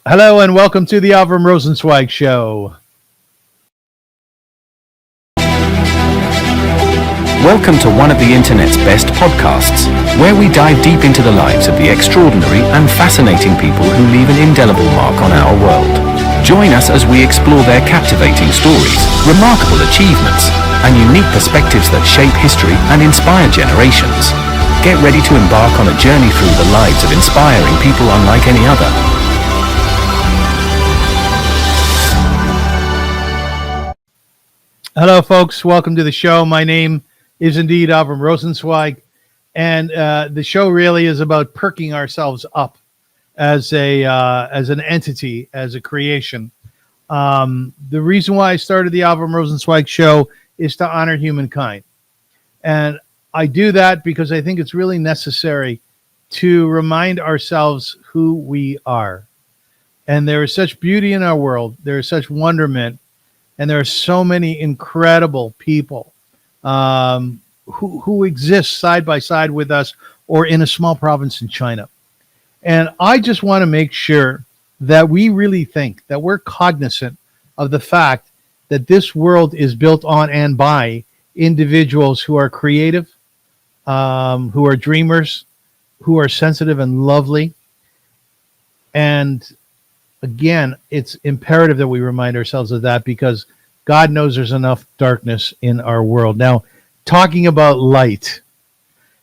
Hello and welcome to the Avrum Rosensweig Show. Welcome to one of the internet's best podcasts, where we dive deep into the lives of the extraordinary and fascinating people who leave an indelible mark on our world. Join us as we explore their captivating stories, remarkable achievements, and unique perspectives that shape history and inspire generations. Get ready to embark on a journey through the lives of inspiring people unlike any other. Hello, folks. Welcome to the show. My name is indeed Avrum Rosensweig, and the show really is about perking ourselves up as an entity, as a creation. The reason why I started the Avrum Rosensweig Show is to honor humankind, and I do that because I think it's really necessary to remind ourselves who we are. And there is such beauty in our world. There is such wonderment. And there are so many incredible people who exist side by side with us or in a small province in China. And I just want to make sure that we really think, that we're cognizant of the fact that this world is built on and by individuals who are creative, who are dreamers, who are sensitive and lovely. And again, it's imperative that we remind ourselves of that because God knows there's enough darkness in our world. Now, talking about light,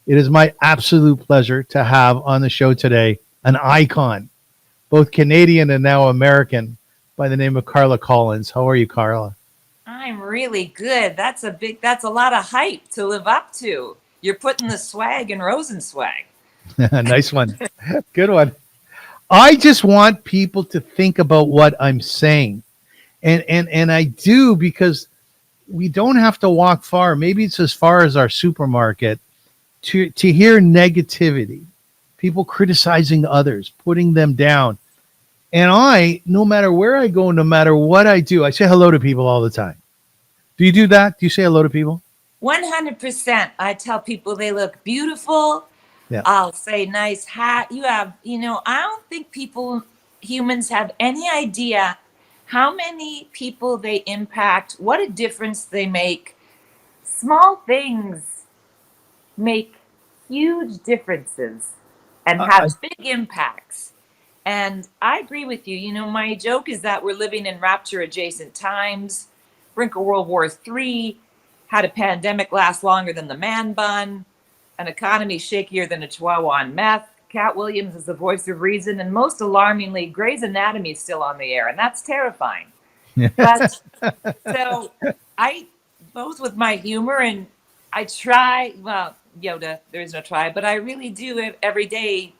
it is my absolute pleasure to have on the show today an icon, both Canadian and now American, by the name of Carla Collins. How are you, Carla? I'm really good. That's a lot of hype to live up to. You're putting the swag in Rosensweig. Nice one. Good one. I just want people to think about what I'm saying. And I do because we don't have to walk far. Maybe it's as far as our supermarket to hear negativity, people criticizing others, putting them down. And I, no matter where I go, no matter what I do, I say hello to people all the time. Do you do that? Do you say hello to people? 100%. I tell people they look beautiful. Yeah. I'll say nice hat. I don't think humans have any idea how many people they impact, what a difference they make. Small things make huge differences and have big impacts. And I agree with you. My joke is that we're living in rapture adjacent times. Brink of World War III, had a pandemic last longer than the man bun, an economy shakier than a chihuahua on meth. Cat Williams is the voice of reason, and most alarmingly, Grey's Anatomy is still on the air, and that's terrifying. But so I, both with my humor and I try, well, Yoda, there is no try, but I really do every day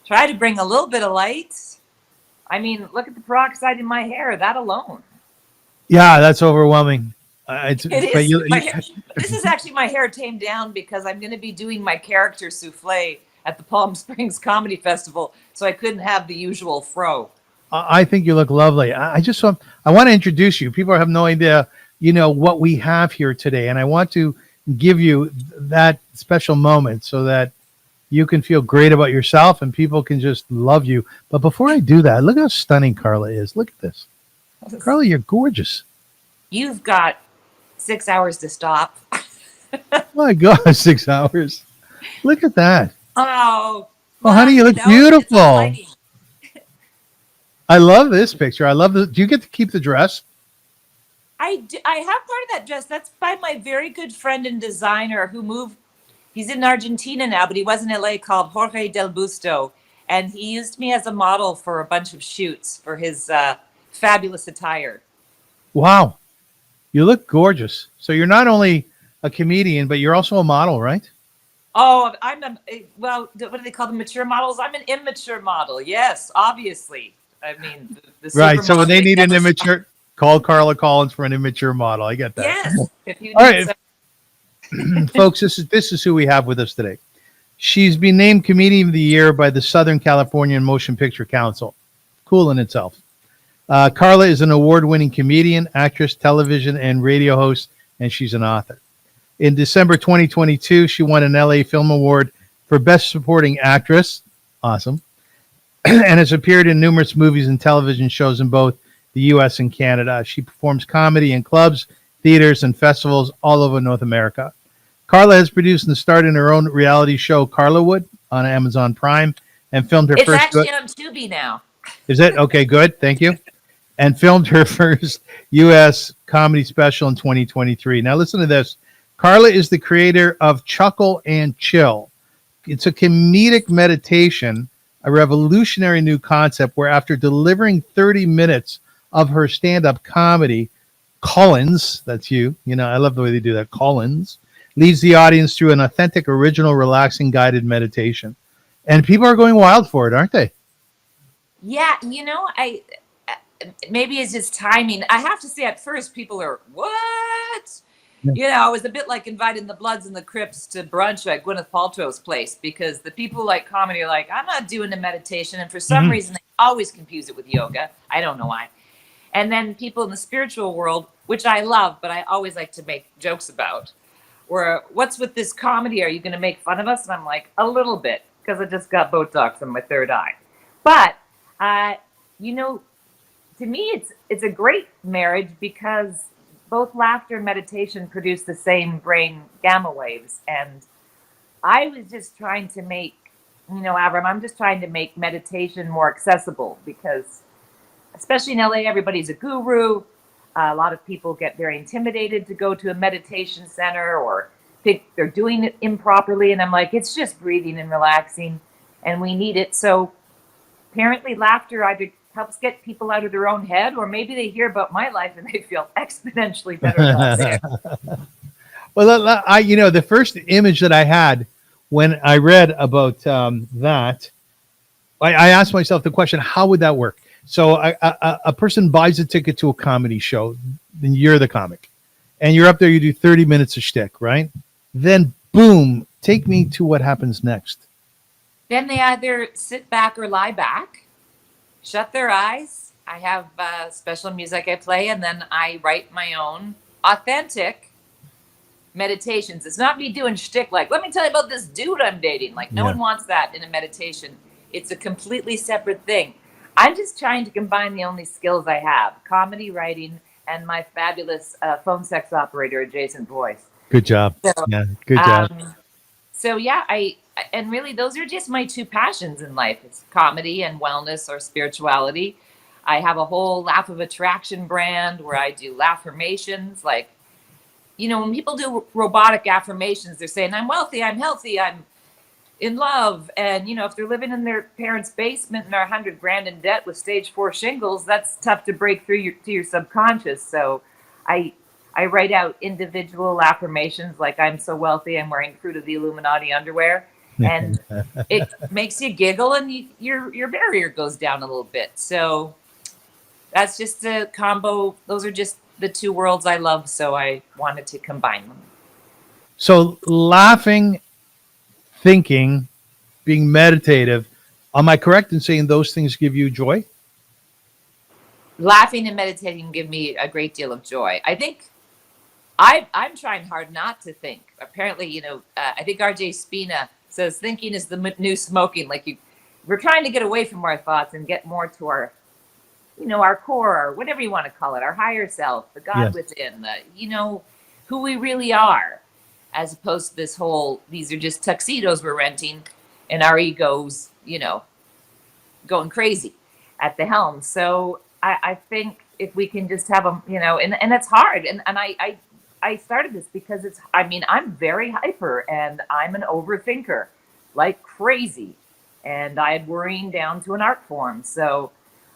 try to bring a little bit of light. I mean, look at the peroxide in my hair, that alone. Yeah, that's overwhelming. It is. This is actually my hair tamed down because I'm going to be doing my character souffle at the Palm Springs Comedy Festival, so I couldn't have the usual fro. I think you look lovely. I want to introduce you. People have no idea, what we have here today, and I want to give you that special moment so that you can feel great about yourself and people can just love you. But before I do that, look how stunning Carla is. Look at this. Carla, you're gorgeous. You've got 6 hours to stop. My God, 6 hours. Look at that. Oh, honey, you look beautiful. I love this picture. I love this. Do you get to keep the dress? I have part of that dress. That's by my very good friend and designer who moved. He's in Argentina now, but he was in LA, called Jorge Del Busto. And he used me as a model for a bunch of shoots for his fabulous attire. Wow. You look gorgeous. So you're not only a comedian, but you're also a model, right? Oh, what do they call them? Mature models? I'm an immature model. Yes, obviously. I mean, the right. So when they need an immature, call Carla Collins for an immature model. I get that. Yes. If you all right, folks, this is who we have with us today. She's been named Comedian of the Year by the Southern California Motion Picture Council. Cool in itself. Carla is an award-winning comedian, actress, television, and radio host, and she's an author. In December 2022, she won an LA Film Award for Best Supporting Actress. Awesome. and has appeared in numerous movies and television shows in both the U.S. and Canada. She performs comedy in clubs, theaters, and festivals all over North America. Carla has produced and starred in her own reality show, Carla Wood, on Amazon Prime, and filmed her It's first. actually on Tubi now. Is it? Okay, good. Thank you. And filmed her first U.S. comedy special in 2023. Now, listen to this. Carla is the creator of Chuckle and Chill. It's a comedic meditation, a revolutionary new concept where after delivering 30 minutes of her stand-up comedy, Collins, that's you, I love the way they do that, Collins, leads the audience through an authentic, original, relaxing, guided meditation. And people are going wild for it, aren't they? Yeah, I maybe it's just timing. I have to say, at first, people are, what? Yeah. It was a bit like inviting the Bloods and the Crips to brunch at Gwyneth Paltrow's place, because the people who like comedy are like, I'm not doing the meditation. And for some reason, they always confuse it with yoga. I don't know why. And then people in the spiritual world, which I love, but I always like to make jokes about, where, what's with this comedy? Are you going to make fun of us? And I'm like, a little bit, because I just got Botox in my third eye. But, to me, it's a great marriage, because both laughter and meditation produce the same brain gamma waves. And I was just trying to make, Avrum, I'm just trying to make meditation more accessible, because especially in LA, everybody's a guru. A lot of people get very intimidated to go to a meditation center or think they're doing it improperly. And I'm like, it's just breathing and relaxing, and we need it. So apparently laughter either helps get people out of their own head, or maybe they hear about my life and they feel exponentially better about it. Well, the first image that I had when I read about that, I asked myself the question, how would that work? So a person buys a ticket to a comedy show, then you're the comic, and you're up there, you do 30 minutes of shtick, right? Then, boom, take me to what happens next. Then they either sit back or lie back, shut their eyes. I have special music I play, and then I write my own authentic meditations. It's not me doing shtick like, let me tell you about this dude I'm dating. Like, no one wants that in a meditation. It's a completely separate thing. I'm just trying to combine the only skills I have, comedy, writing, and my fabulous phone sex operator adjacent voice. Good job. So, yeah, good job. And really, those are just my two passions in life. It's comedy and wellness or spirituality. I have a whole Laugh of Attraction brand where I do laugh-formations. Like, when people do robotic affirmations, they're saying, I'm wealthy, I'm healthy, I'm in love. And, if they're living in their parents' basement and are $100,000 in debt with stage 4 shingles, that's tough to break through to your subconscious. So I write out individual affirmations like, I'm so wealthy, I'm wearing Fruit of the Illuminati underwear. And it makes you giggle, and your barrier goes down a little bit. So that's just a combo. Those are just the two worlds I love. So I wanted to combine them. So laughing, thinking, being meditative, am I correct in saying those things give you joy? Laughing and meditating give me a great deal of joy. I think I'm trying hard not to think. Apparently, I think RJ Spina says thinking is the new smoking. Like, we're trying to get away from our thoughts and get more to our, our core, or whatever you want to call it, our higher self, the God within, who we really are, as opposed to this whole, these are just tuxedos we're renting, and our egos, going crazy at the helm. So I think if we can just have them, and it's hard. And I started this because I'm very hyper, and I'm an overthinker like crazy, and I had worrying down to an art form. So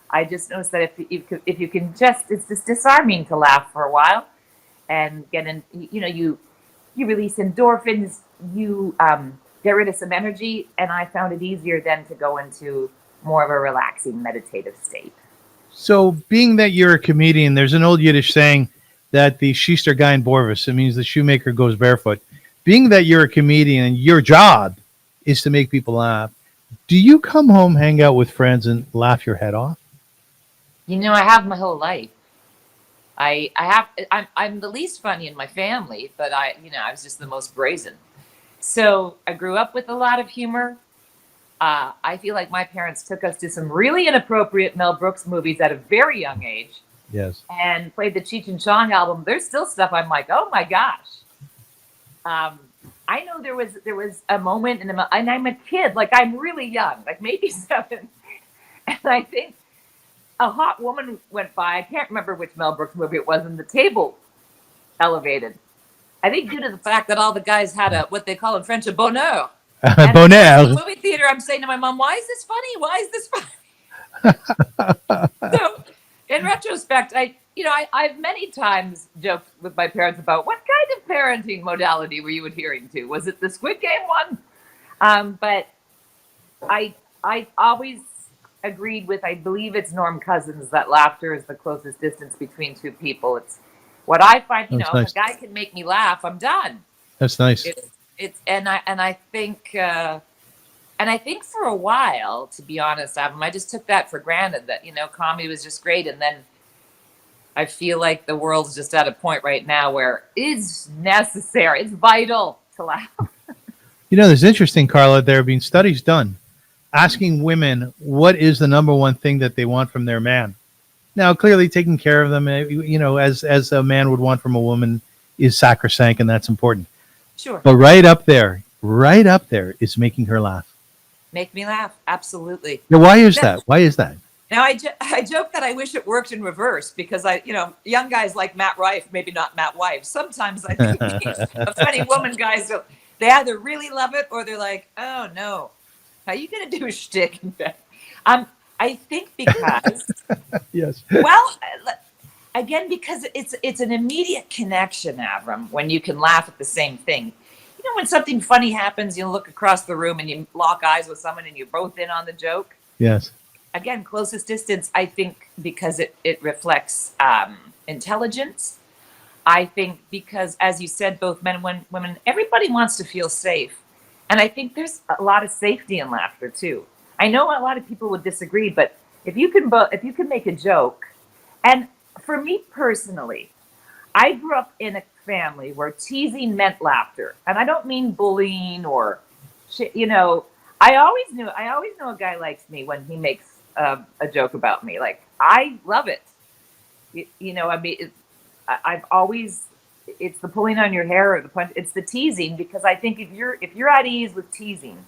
I just noticed that if you can it's just disarming to laugh for a while and get in, you release endorphins, you get rid of some energy, and I found it easier then to go into more of a relaxing meditative state. So being that you're a comedian, there's an old Yiddish saying that the Schuster Gein Borvis, it means the shoemaker goes barefoot. Being that you're a comedian and your job is to make people laugh, do you come home, hang out with friends, and laugh your head off? I have my whole life. I'm the least funny in my family, but I was just the most brazen. So I grew up with a lot of humor. I feel like my parents took us to some really inappropriate Mel Brooks movies at a very young age Yes. and played the Cheech and Chong album. There's still stuff I'm like, oh my gosh. I know there was a moment, and I'm a kid, like I'm really young, like maybe 7, and I think a hot woman went by. I can't remember which Mel Brooks movie it was, and the table elevated. I think due to the fact that all the guys had what they call in French a bonheur. And Bonheur. in the movie theater, I'm saying to my mom, "Why is this funny? Why is this funny?" So, in retrospect, I've many times joked with my parents about what kind of parenting modality were you adhering to? Was it the Squid Game one? But I always agreed with, I believe it's Norm Cousins, that laughter is the closest distance between two people. It's what I find. That's If nice. a guy can make me laugh, I'm done. That's nice. I think for a while, to be honest, Avrum, I just took that for granted that, comedy was just great. And then I feel like the world's just at a point right now where it's necessary, it's vital to laugh. There's interesting, Carla, there have been studies done asking women what is the number one thing that they want from their man. Now, clearly taking care of them, as a man would want from a woman is sacrosanct, and that's important. Sure. But right up there is making her laugh. Make me laugh. Absolutely. Now, why is that? Why is that? Now, I joke that I wish it worked in reverse because young guys like Matt Rife, maybe not Matt Wife. Sometimes I think the funny woman guys, they either really love it or they're like, oh no, how are you going to do a shtick in bed? I think because, Yes. well, again, because it's an immediate connection, Avrum, when you can laugh at the same thing. When something funny happens, you look across the room and you lock eyes with someone and you're both in on the joke. Yes. Again, closest distance, I think, because it reflects intelligence. I think because, as you said, both men and women, everybody wants to feel safe. And I think there's a lot of safety in laughter, too. I know a lot of people would disagree, but if you can make a joke, and for me personally, I grew up in a family where teasing meant laughter. And I don't mean bullying or shit, I always know a guy likes me when he makes a joke about me. Like, I love it. I've always, it's the pulling on your hair or the punch. It's the teasing, because I think if you're at ease with teasing,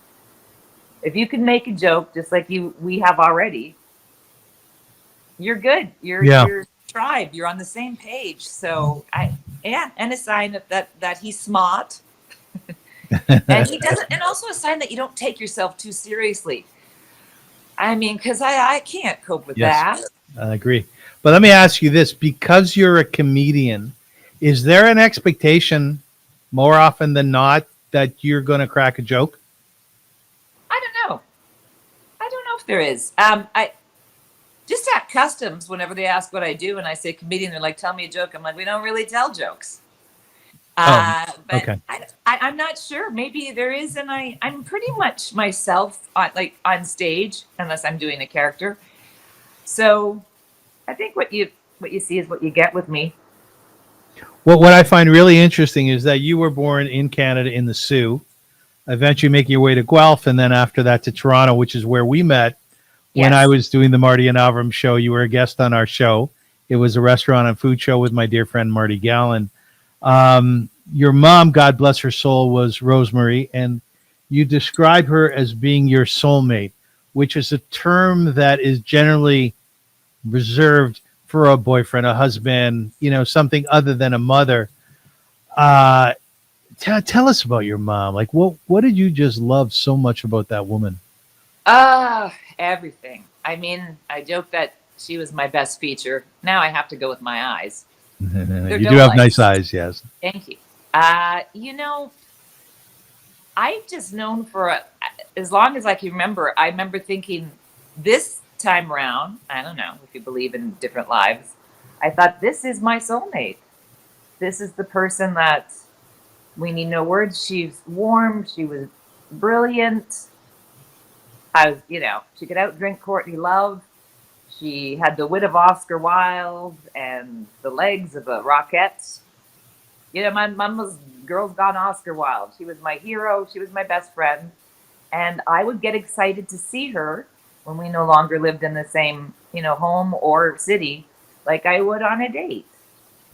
if you can make a joke just like we have already, you're good. You're tribe. You're on the same page. So and a sign that he's smart, and he doesn't, and also a sign that you don't take yourself too seriously. I mean, because I can't cope with that. I agree. But let me ask you this: because you're a comedian, is there an expectation more often than not that you're going to crack a joke? I don't know if there is. I just at customs, whenever they ask what I do and I say comedian, they're like, tell me a joke. I'm like, we don't really tell jokes. But okay. I'm not sure. Maybe there is, and I'm pretty much myself on stage, unless I'm doing a character. So I think what you see is what you get with me. Well, what I find really interesting is that you were born in Canada in the Sioux, eventually making your way to Guelph, and then after that to Toronto, which is where we met. When I was doing the Marty and Avrum show, you were a guest on our show. It was a restaurant and food show with my dear friend Marty Gallen. Your mom, God bless her soul, was Rosemary, and you describe her as being your soulmate, which is a term that is generally reserved for a boyfriend, a husband, something other than a mother. Tell us about your mom. Like, what did you just love so much about that woman? Everything. I mean, I joke that she was my best feature. Now I have to go with my eyes. You do have nice eyes, yes. Thank you. I've just known for as long as I can remember. I remember thinking this time around, I don't know if you believe in different lives, I thought, this is my soulmate. This is the person that we need no words. She's warm. She was brilliant. She could outdrink Courtney Love. She had the wit of Oscar Wilde and the legs of a rocket. My mom was Girls Gone Oscar Wilde. She was my hero. She was my best friend. And I would get excited to see her when we no longer lived in the same, home or city, like I would on a date.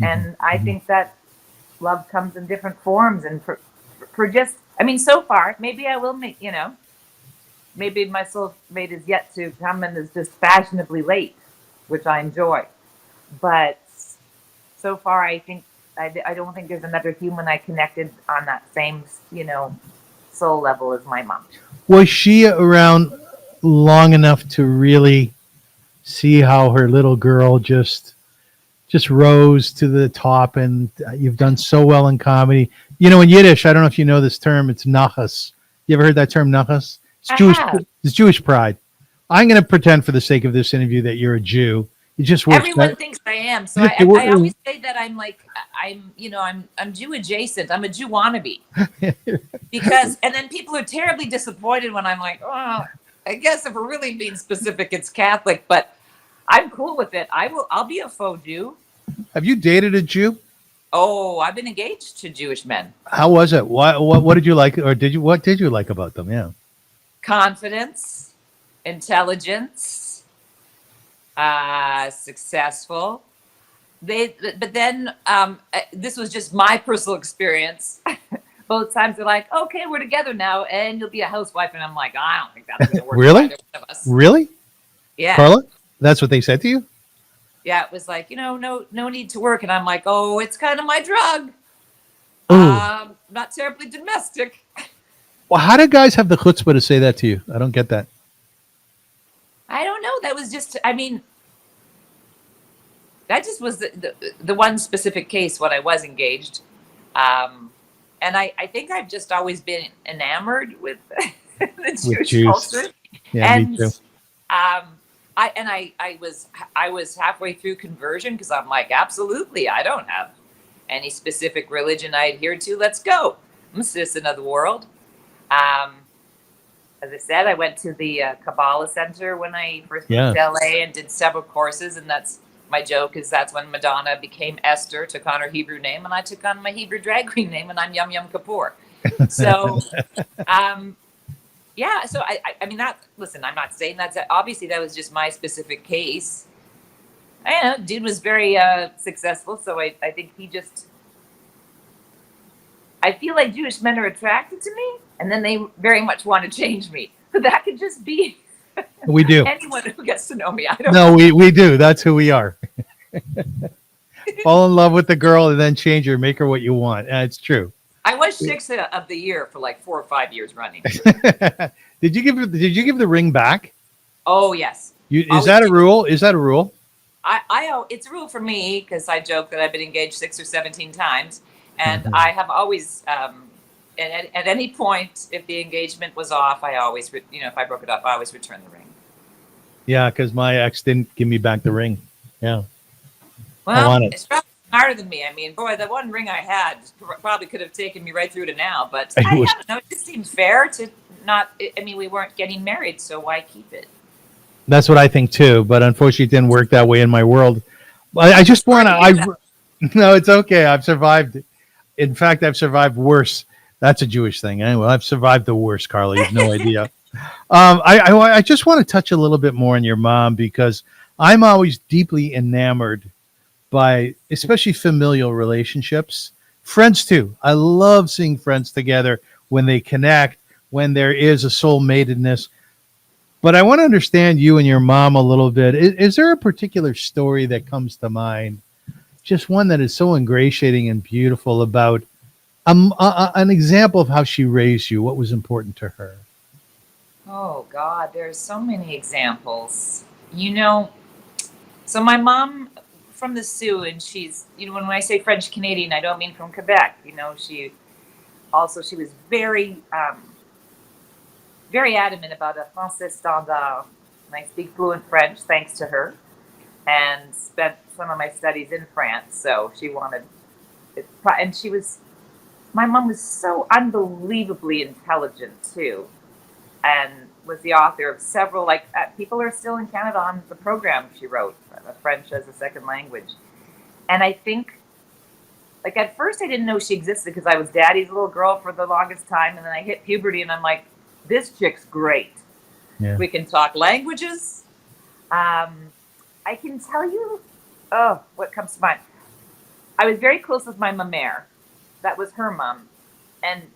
And I think that love comes in different forms. And for just, so far, maybe I will make, maybe my soulmate is yet to come and is just fashionably late, which I enjoy. But so far, I think I don't think there's another human I connected on that same, soul level as my mom. Was she around long enough to really see how her little girl just rose to the top, and you've done so well in comedy? In Yiddish, I don't know if you know this term, it's nachas. You ever heard that term, nachas? It's Jewish pride. I'm going to pretend for the sake of this interview that you're a Jew. It just works. Everyone thinks I am. So I always say that I'm Jew adjacent. I'm a Jew wannabe. And then people are terribly disappointed when I'm like, oh, I guess if we're really being specific, it's Catholic, but I'm cool with it. I'll be a faux Jew. Have you dated a Jew? Oh, I've been engaged to Jewish men. How was it? What did you like, or what did you like about them? Yeah. Confidence, intelligence, successful. But then this was just my personal experience. Both times they're like, okay, we're together now, and you'll be a housewife. And I'm like, I don't think that's going to work. Really? For either one of us. Really? Yeah. Carla, that's what they said to you? Yeah, it was like, no need to work. And I'm like, oh, it's kind of my drug. Not terribly domestic. Well, how do guys have the chutzpah to say that to you? I don't get that. I don't know. That was just, that just was the one specific case when I was engaged. And I think I've just always been enamored with the Jewish culture. Yeah, me too. I was halfway through conversion because I'm like, absolutely, I don't have any specific religion I adhere to. Let's go. I'm a citizen of the world. As I said, I went to the Kabbalah Center when I first moved to LA and did several courses, and that's my joke is that's when Madonna became Esther, took on her Hebrew name, and I took on my Hebrew drag queen name, and I'm Yum Yum Kapoor. So, yeah. So listen, I'm not saying that's obviously that was just my specific case. I know, dude was very successful, so I think he just. I feel like Jewish men are attracted to me, and then they very much want to change me. But that could just be. We do. Anyone who gets to know me, I don't know. No, we do. That's who we are. Fall in love with the girl and then change her, make her what you want. It's true. I was sixth of the year for like 4 or 5 years running. Did you give the ring back? Oh yes. Is that a rule? Is that a rule? It's a rule for me because I joke that I've been engaged 6 or 17 times, and I have always. At any point, if the engagement was off, I always, if I broke it off, I always return the ring. Yeah, because my ex didn't give me back the ring. Yeah. Well, it's probably smarter than me. I mean, boy, the one ring I had probably could have taken me right through to now. But I don't know. It just seemed fair to not. We weren't getting married, so why keep it? That's what I think too. But unfortunately, it didn't work that way in my world. I just want to. No, it's okay. I've survived. In fact, I've survived worse. That's a Jewish thing. Anyway, I've survived the worst, Carla. You have no idea. I just want to touch a little bit more on your mom because I'm always deeply enamored by especially familial relationships. Friends, too. I love seeing friends together when they connect, when there is a soulmatedness. But I want to understand you and your mom a little bit. Is there a particular story that comes to mind, just one that is so ingratiating and beautiful about an example of how she raised you? What was important to her? Oh, God, there's so many examples. So my mom from the Sioux, and she's, when I say French Canadian, I don't mean from Quebec. She was very, very adamant about a français standard. And I speak fluent French thanks to her, and spent some of my studies in France. So she wanted it, and my mom was so unbelievably intelligent too, and was the author of several, people are still in Canada on the program she wrote, French as a second language. And I think, at first I didn't know she existed because I was daddy's little girl for the longest time, and then I hit puberty and I'm like, this chick's great. Yeah. We can talk languages. I can tell you, oh, what comes to mind. I was very close with my mamere. That was her mom.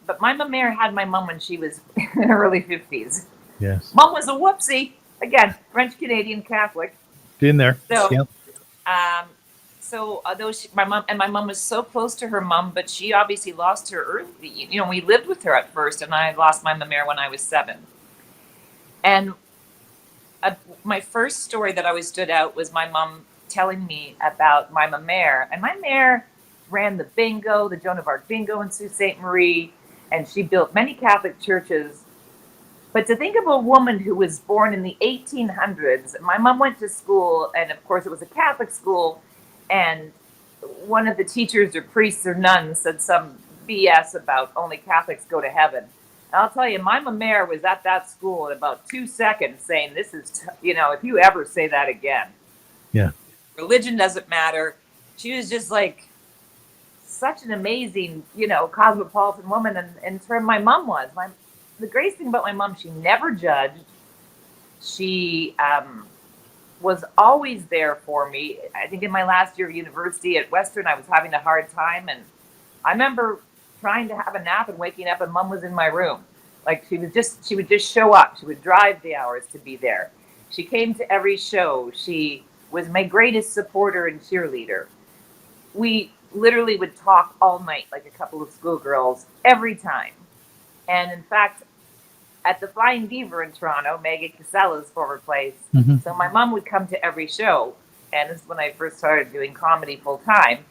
But my mamere had my mom when she was in her early 50s. Yes. Mom was a whoopsie. Again, French Canadian Catholic. Been there. So, Yep. although my mom was so close to her mom, but she obviously lost her early. You know, we lived with her at first, and I lost my mamere when I was 7. And my first story that always stood out was my mom telling me about my mamere. And my mare ran the bingo, the Joan of Arc bingo in Sault Ste. Marie, and she built many Catholic churches. But to think of a woman who was born in the 1800s, my mom went to school, and of course it was a Catholic school, and one of the teachers or priests or nuns said some BS about only Catholics go to heaven. And I'll tell you, my mamere was at that school in about 2 seconds saying, this is, if you ever say that again. Yeah. Religion doesn't matter. She was just like such an amazing, cosmopolitan woman. And in turn, my mom was. The greatest thing about my mom, she never judged. She was always there for me. I think in my last year of university at Western, I was having a hard time. And I remember trying to have a nap and waking up, and Mom was in my room. Like she would just show up. She would drive the hours to be there. She came to every show. She was my greatest supporter and cheerleader. We literally would talk all night like a couple of schoolgirls every time. And in fact, at the Flying Beaver in Toronto, Maggie Casella's former place, so my mom would come to every show. And this is when I first started doing comedy full time.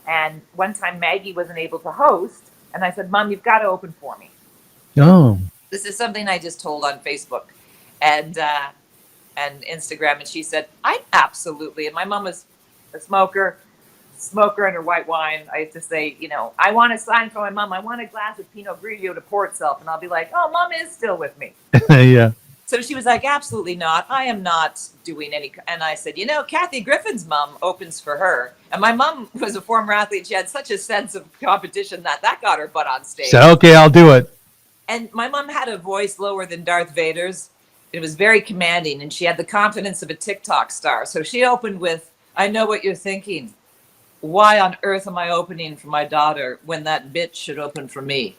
And one time Maggie wasn't able to host, and I said, Mom, you've got to open for me. Oh. This is something I just told on Facebook and Instagram. And she said, I absolutely. And my mom was a smoker and her white wine. I used to say, I want a sign from my mom. I want a glass of Pinot Grigio to pour itself. And I'll be like, oh, Mom is still with me. Yeah. So she was like, absolutely not. I am not doing any. And I said, Kathy Griffin's mom opens for her. And my mom was a former athlete. She had such a sense of competition that got her butt on stage. So, okay, I'll do it. And my mom had a voice lower than Darth Vader's. It was very commanding. And she had the confidence of a TikTok star. So she opened with, I know what you're thinking. Why on earth am I opening for my daughter when that bitch should open for me?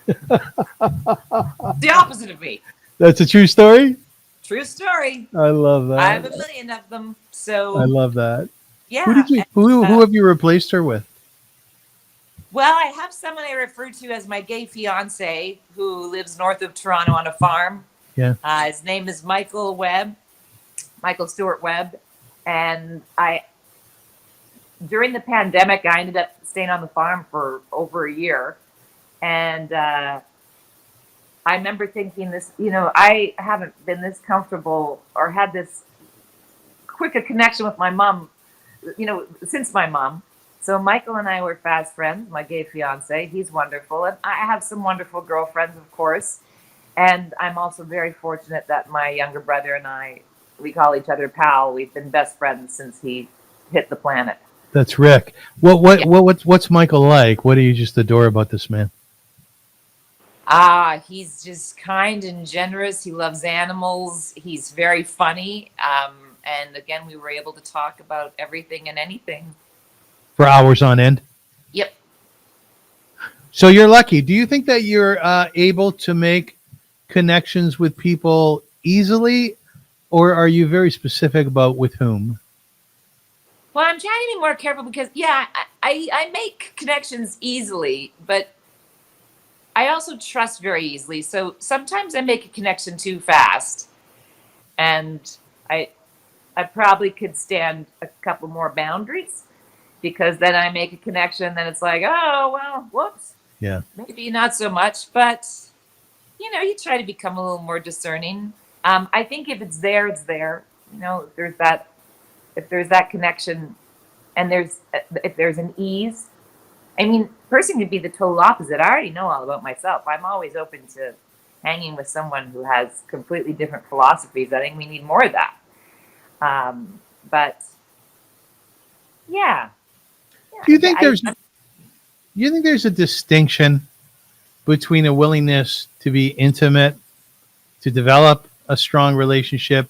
The opposite of me. That's a true story? True story. I love that. I have a million of them. So I love that. yeah. Who have you replaced her with? Well, I have someone I refer to as my gay fiance who lives north of Toronto on a farm. Yeah. His name is Michael Stewart Webb. And during the pandemic, I ended up staying on the farm for over a year. And I remember thinking this, I haven't been this comfortable or had this quick a connection with my mom, since my mom. So Michael and I were fast friends, my gay fiance. He's wonderful. And I have some wonderful girlfriends, of course. And I'm also very fortunate that my younger brother and I, we call each other pal. We've been best friends since he hit the planet. That's Rick. What's Michael like? What do you just adore about this man? He's just kind and generous. He loves animals. He's very funny. And again, we were able to talk about everything and anything. For hours on end? Yep. So you're lucky. Do you think that you're able to make connections with people easily, or are you very specific about with whom? Well, I'm trying to be more careful because, I make connections easily, but I also trust very easily. So sometimes I make a connection too fast, and I probably could stand a couple more boundaries, because then I make a connection, then it's like, oh, well, whoops. Yeah. Maybe not so much, but, you try to become a little more discerning. I think if it's there, it's there. If there's that connection and if there's an ease. I mean, person could be the total opposite. I already know all about myself. I'm always open to hanging with someone who has completely different philosophies. I think we need more of that. But yeah. Do you think there's a distinction between a willingness to be intimate to develop a strong relationship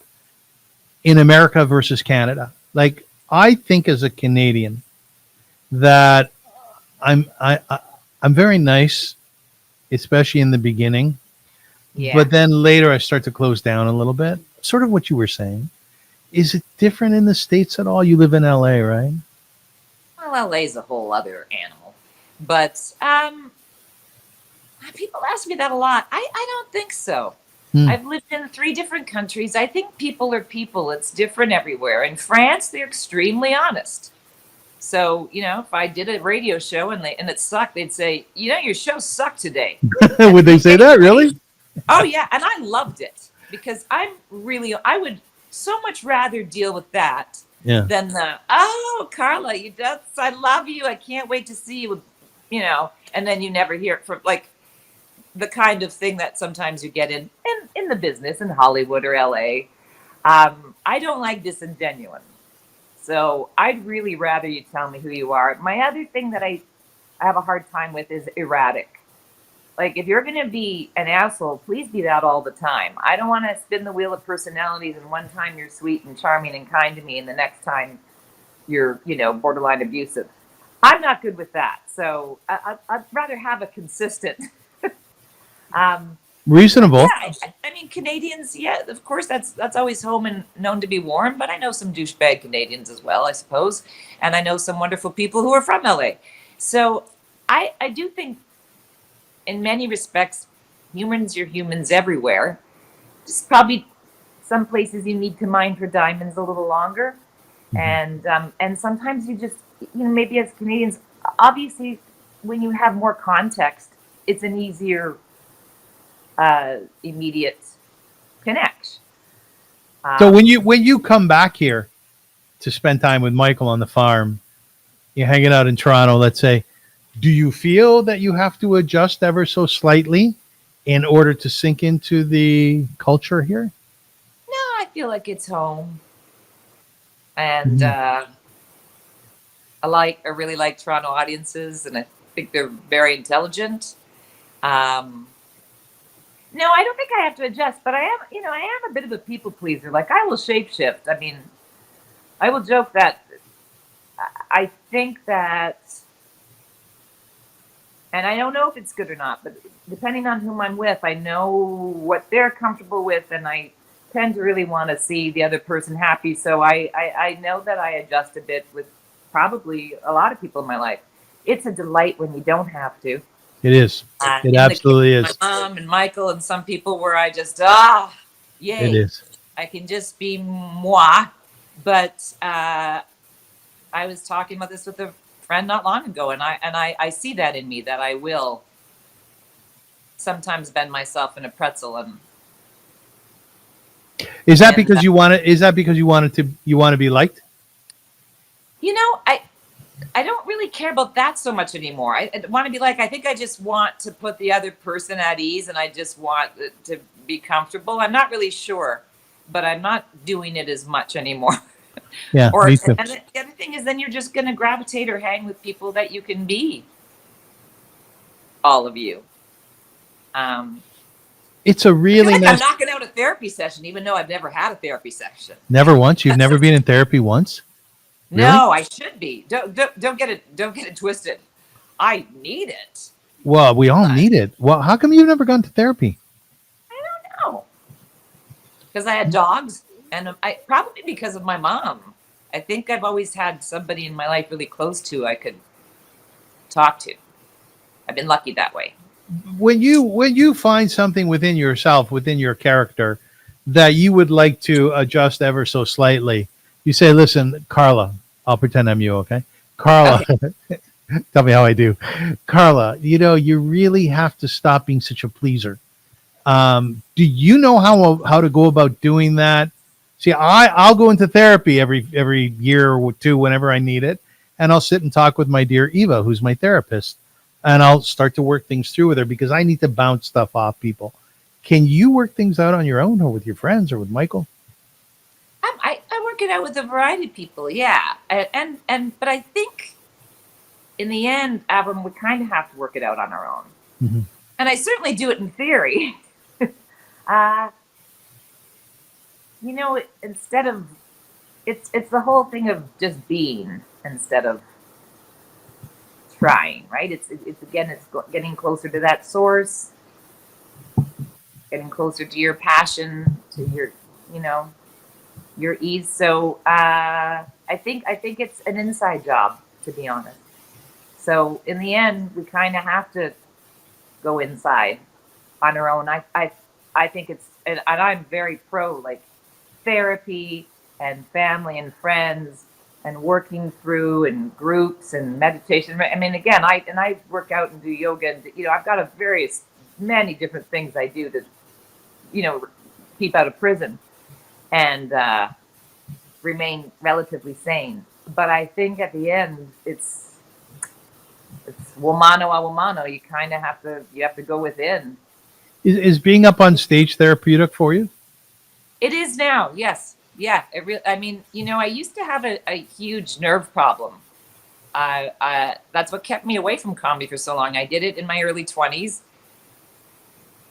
in America versus Canada. Like, I think as a Canadian that I'm very nice, especially in the beginning. Yeah. But then later I start to close down a little bit. Sort of what you were saying. Is it different in the States at all? You live in LA, right? Well, LA's a whole other animal. But people ask me that a lot. I don't think so. I've lived in 3 different countries. I think people are people. It's different everywhere. In France, they're extremely honest. So, if I did a radio show and it sucked, they'd say, your show sucked today. Would they say that, really? Oh, yeah. And I loved it because I would so much rather deal with that than Carla, I love you. I can't wait to see you, and then you never hear it from, like, the kind of thing that sometimes you get in the business in Hollywood or LA. I don't like disingenuine. So I'd really rather you tell me who you are. My other thing that I have a hard time with is erratic. Like, if you're going to be an asshole, please be that all the time. I don't want to spin the wheel of personalities, and one time you're sweet and charming and kind to me, and the next time you're, borderline abusive. I'm not good with that. So I'd rather have a consistent... Reasonable. Yeah, I mean, Canadians, yeah, of course, that's always home and known to be warm, but I know some douchebag Canadians as well, I suppose, and I know some wonderful people who are from LA. So I do think, in many respects, you're humans everywhere. Just probably some places you need to mine for diamonds a little longer, and sometimes you just, maybe as Canadians, obviously, when you have more context, it's an easier immediate connection. So when you come back here to spend time with Michael on the farm, you're hanging out in Toronto, let's say, do you feel that you have to adjust ever so slightly in order to sink into the culture here? No, I feel like it's home, and I really like Toronto audiences, and I think they're very intelligent. No, I don't think I have to adjust, but I am a bit of a people pleaser. Like, I will shapeshift. I mean, I will joke that I think that, and I don't know if it's good or not, but depending on whom I'm with, I know what they're comfortable with, and I tend to really want to see the other person happy. So I know that I adjust a bit with probably a lot of people in my life. It's a delight when you don't have to. It is. It absolutely is. My mom and Michael and some people where I just, yay. It is. I can just be moi. But I was talking about this with a friend not long ago, and I see that in me, that I will sometimes bend myself in a pretzel. And is that because you want it? Is that because you want to be liked? I don't really care about that so much anymore. I want to be like, I think I just want to put the other person at ease, and I just want to be comfortable. I'm not really sure, but I'm not doing it as much anymore. Yeah, me too. And the other thing is, then you're just going to gravitate or hang with people that you can be, all of you. It's a really nice... I'm knocking out a therapy session, even though I've never had a therapy session. Never once? You've never been in therapy once? Really? No, I should be. Don't get it twisted. I need it. Well, we all need it. Well, how come you've never gone to therapy? I don't know. Because I had dogs, and probably because of my mom. I think I've always had somebody in my life really close to I could talk to. I've been lucky that way. When you find something within yourself, within your character, that you would like to adjust ever so slightly, you say, listen, Carla, I'll pretend I'm you, okay? Carla, okay. Tell me how I do. Carla, you really have to stop being such a pleaser. Do you know how to go about doing that? See, I'll go into therapy every year or two whenever I need it, and I'll sit and talk with my dear Eva, who's my therapist, and I'll start to work things through with her because I need to bounce stuff off people. Can you work things out on your own, or with your friends, or with Michael? I work it out with a variety of people, yeah. But I think in the end, Avrum, we kind of have to work it out on our own. Mm-hmm. And I certainly do it in theory. Uh, you know, instead of it's the whole thing of just being instead of trying, right? It's again, getting closer to that source, getting closer to your passion, to your, you know, your ease. So I think it's an inside job, to be honest. So in the end, we kind of have to go inside on our own. I think and I'm very pro like therapy and family and friends and working through and groups and meditation. I mean, again, I work out and do yoga, and you know, I've got many different things I do to, you know, keep out of prison and remain relatively sane. But I think at the end, it's womano a womano. You kind of have to go within. Is being up on stage therapeutic for you? It is now, yes. Yeah, I mean, you know, I used to have a huge nerve problem. That's what kept me away from comedy for so long. I did it in my early 20s.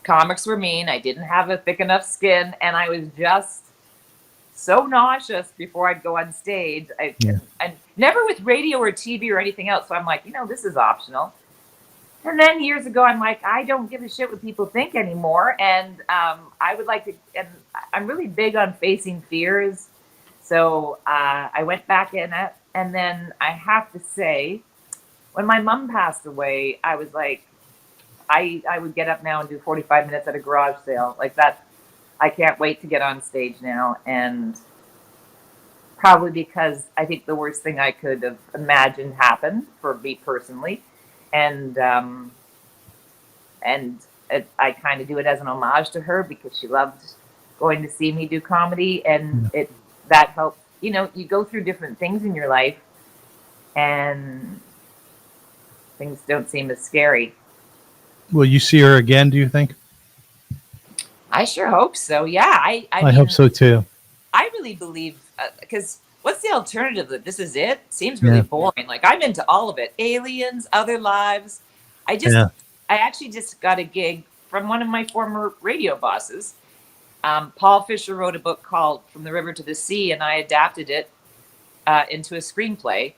Comics were mean. I didn't have a thick enough skin, and I was just so nauseous before I'd go on stage. And never with radio or TV or anything else. So I'm like, you know, this is optional. And then years ago, I'm like, I don't give a shit what people think anymore. And I would like to, and I'm really big on facing fears. So I went back in it. And then I have to say, when my mom passed away, I was like, I would get up now and do 45 minutes at a garage sale. Like that, I can't wait to get on stage now. And probably because I think the worst thing I could have imagined happened for me personally. And I kind of do it as an homage to her because she loved going to see me do comedy, and that helped. You know, you go through different things in your life, and things don't seem as scary. Will you see her again, do you think? I sure hope so. Yeah, I mean, hope so too. I really believe, because what's the alternative? That this is it? Seems really boring. Like, I'm into all of it. Aliens, other lives. I actually just got a gig from one of my former radio bosses. Paul Fisher wrote a book called From the River to the Sea, and I adapted it into a screenplay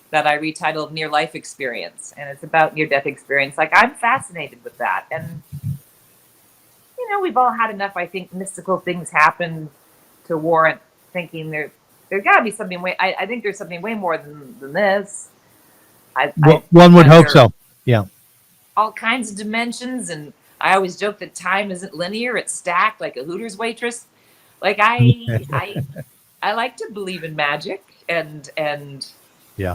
that I retitled Near Life Experience. And it's about near-death experience. Like, I'm fascinated with that. And, you know, we've all had enough, I think, mystical things happen to warrant thinking there's got to be something I think there's something way more than this. One would hope so. Yeah. All kinds of dimensions, and I always joke that time isn't linear; it's stacked like a Hooters waitress. Like I like to believe in magic and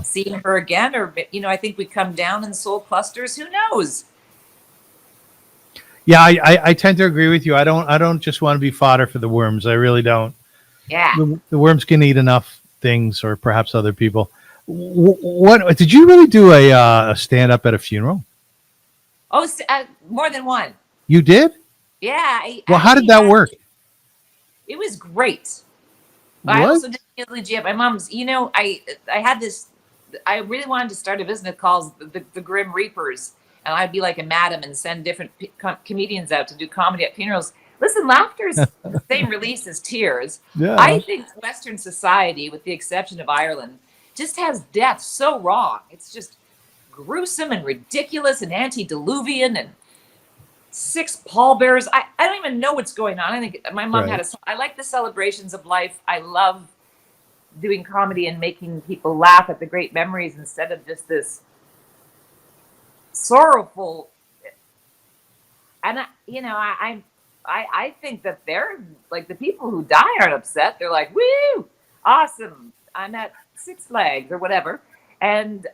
seeing her again, or you know, I think we come down in soul clusters. Who knows? Yeah, I tend to agree with you. I don't just want to be fodder for the worms. I really don't. Yeah, the worms can eat enough things, or perhaps other people. What did you really do a stand up at a funeral? Oh, more than one. You did? Yeah. Well, how did that work? It was great. What? I also did eulogy at my mom's. You know, I had this. I really wanted to start a business called the Grim Reapers, and I'd be like a madam and send different comedians out to do comedy at funerals. Listen, laughter is the same release as tears. Yeah. I think Western society, with the exception of Ireland, just has death so wrong. It's just gruesome and ridiculous and antediluvian and 6 pallbearers. I don't even know what's going on. I think my mom I like the celebrations of life. I love doing comedy and making people laugh at the great memories instead of just this sorrowful. And I think that they're like, the people who die aren't upset. They're like, woo, awesome. I'm at Six Flags or whatever. And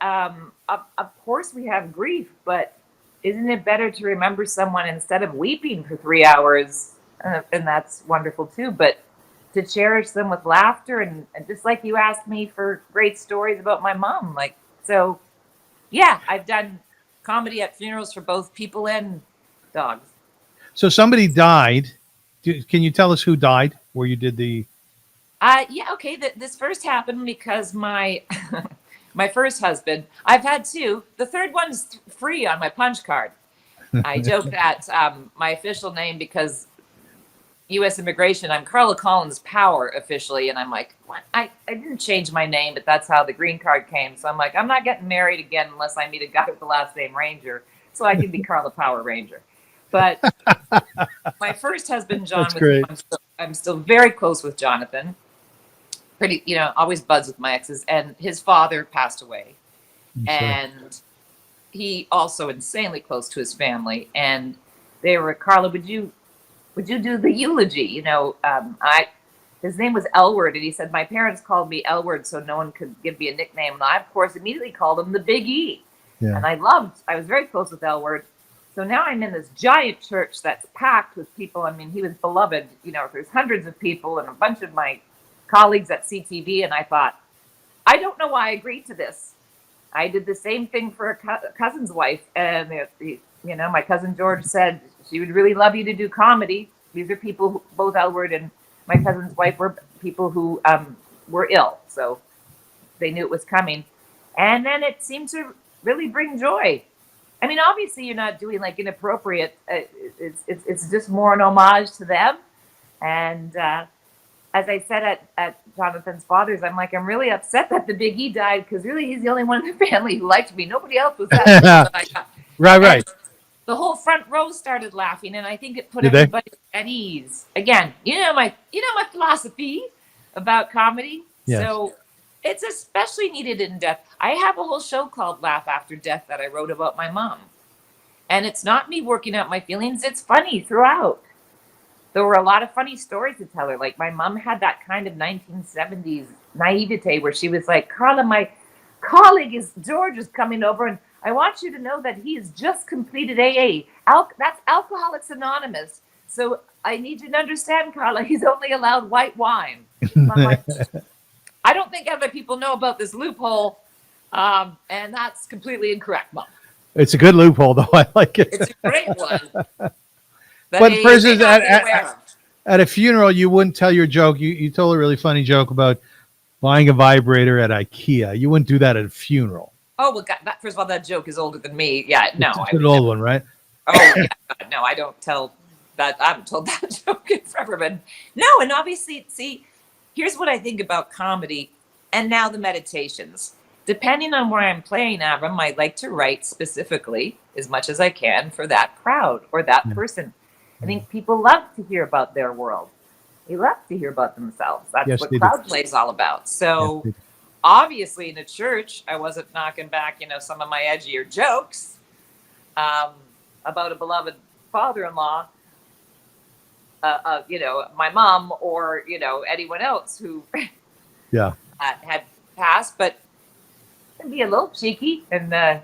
of course we have grief, but isn't it better to remember someone instead of weeping for 3 hours? And that's wonderful too, but to cherish them with laughter and just like you asked me for great stories about my mom. Like, so yeah, I've done comedy at funerals for both people and dogs. So somebody died. Can you tell us who died where you did the... Yeah, okay. This first happened because my my first husband, I've had 2. The third one's free on my punch card. I joke that my official name, because U.S. immigration. I'm Carla Collins Power officially. And I'm like, what? I didn't change my name, but that's how the green card came. So I'm like, I'm not getting married again unless I meet a guy with the last name Ranger. So I can be Carla Power Ranger. But my first husband, John, That's with whom great. I'm still very close with Jonathan. Pretty, always buds with my exes. And his father passed away. I'm sorry. And he also insanely close to his family. And they were, Carla, would you do the eulogy? His name was Elward, and he said, my parents called me Elward so no one could give me a nickname. And I, of course, immediately called him the Big E. Yeah. And I was very close with Elward. So now I'm in this giant church that's packed with people. I mean, he was beloved. There's hundreds of people and a bunch of my colleagues at CTV. And I thought, I don't know why I agreed to this. I did the same thing for a cousin's wife. And, my cousin George said she would really love you to do comedy. These are people who, both Elward and my cousin's wife, were people who were ill. So they knew it was coming. And then it seemed to really bring joy. I mean, obviously you're not doing like inappropriate. It's just more an homage to them. And as I said at Jonathan's father's, I'm really upset that the Big E died, because really he's the only one in the family who liked me. Nobody else was that. Right. And the whole front row started laughing, and I think it put Did they? everybody at ease. Again, my philosophy about comedy. Yes. So it's especially needed in death. I have a whole show called Laugh After Death that I wrote about my mom. And it's not me working out my feelings. It's funny throughout. There were a lot of funny stories to tell her. Like, my mom had that kind of 1970s naivete where she was like, Carla, my colleague George is coming over, and I want you to know that he has just completed AA. That's Alcoholics Anonymous. So I need you to understand, Carla, he's only allowed white wine. I'm like, I don't think other people know about this loophole. And that's completely incorrect, Mom. It's a good loophole, though. I like it. It's a great one. But for instance, at a funeral, you wouldn't tell your joke. You told a really funny joke about buying a vibrator at IKEA. You wouldn't do that at a funeral. Oh, well, God, first of all, that joke is older than me. Yeah, no. It's an old one, right? Oh, yeah, God, no, I don't tell that. I haven't told that joke in forever. But no, and obviously, see, here's what I think about comedy and now the meditations. Depending on where I'm playing, Avrum, I like to write specifically as much as I can for that crowd or that person. I think people love to hear about their world. They love to hear about themselves. That's what crowd play is all about. So obviously in a church, I wasn't knocking back, some of my edgier jokes about a beloved father-in-law, my mom, or, anyone else who had passed, but it'd be a little cheeky. And I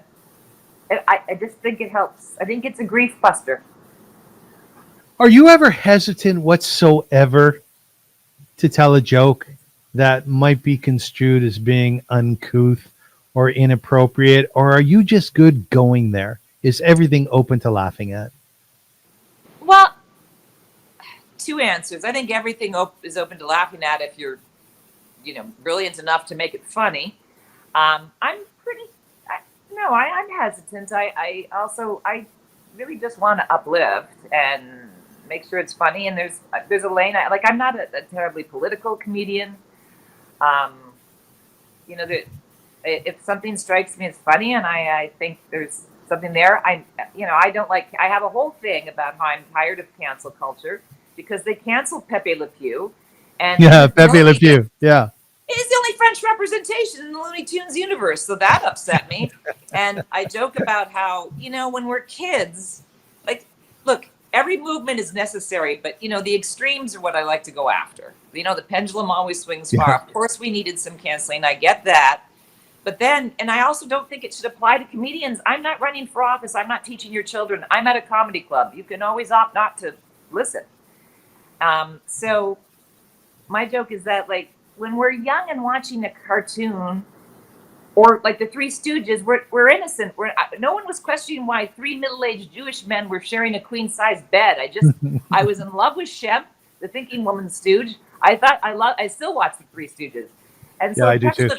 just think it helps. I think it's a grief buster. Are you ever hesitant whatsoever to tell a joke that might be construed as being uncouth or inappropriate? Or are you just good going there? Is everything open to laughing at? Well, two answers. I think everything is open to laughing at if you're, brilliant enough to make it funny. I'm hesitant. I really just want to uplift and make sure it's funny. And there's a lane. I'm not a terribly political comedian. If something strikes me as funny and I think there's something there, I have a whole thing about how I'm tired of cancel culture, because they canceled Pepe Le Pew. And Pepe Le Pew. Yeah. He's the only French representation in the Looney Tunes universe. So that upset me. And I joke about how, when we're kids, look, every movement is necessary, but, the extremes are what I like to go after. The pendulum always swings far. Of course, we needed some canceling. I get that. But then, and I also don't think it should apply to comedians. I'm not running for office. I'm not teaching your children. I'm at a comedy club. You can always opt not to listen. So my joke is that, when we're young and watching a cartoon, or like the Three Stooges, we're innocent. No one was questioning why three middle-aged Jewish men were sharing a queen-size bed. I was in love with Shem, the thinking woman stooge. I still watch the Three Stooges. And so I do too.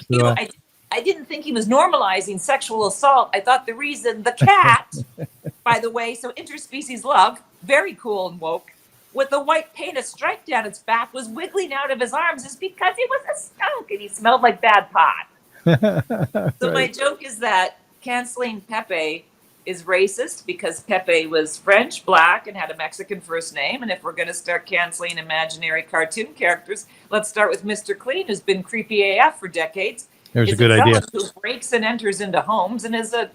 I didn't think he was normalizing sexual assault. I thought the reason the cat, by the way, so interspecies love, very cool and woke. with the white paint, a stripe down its back, was wiggling out of his arms is because he was a skunk and he smelled like bad pot. So my Right. joke is that canceling Pepe is racist because Pepe was French, black, and had a Mexican first name. And if we're going to start canceling imaginary cartoon characters, let's start with Mr. Clean, who's been creepy AF for decades. There's a Is good idea. felon who breaks and enters into homes and is a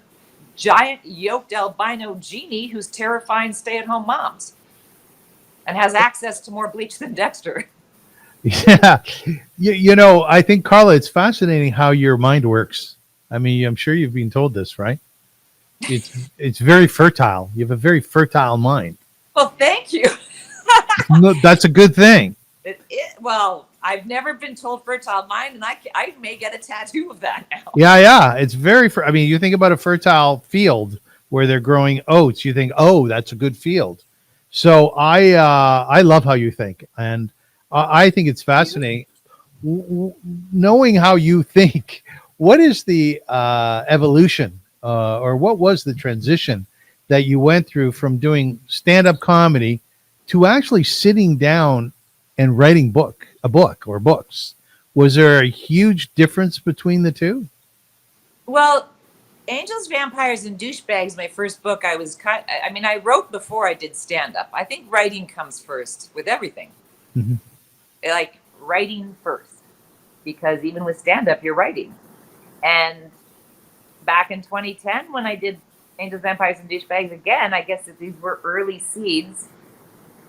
giant yoked albino genie who's terrifying stay-at-home moms and has access to more bleach than Dexter. Yeah. You know, I think, Carla, it's fascinating how your mind works. I mean, I'm sure you've been told this, right? It's very fertile. You have a very fertile mind. Well, thank you. No, that's a good thing. Well, I've never been told fertile mind, and I may get a tattoo of that now. Yeah. It's very, I mean, you think about a fertile field where they're growing oats, you think, oh, that's a good field. So I love how you think. And I think it's fascinating. Knowing how you think, what is the evolution or what was the transition that you went through from doing stand-up comedy to actually sitting down and writing a book or books? Was there a huge difference between the two? Well, Angels, Vampires, and Douchebags, my first book, I wrote before I did stand-up. I think writing comes first with everything. Mm-hmm. Like writing first, because even with stand-up, you're writing. And back in 2010, when I did Angels, Vampires, and Douchebags again, I guess that these were early seeds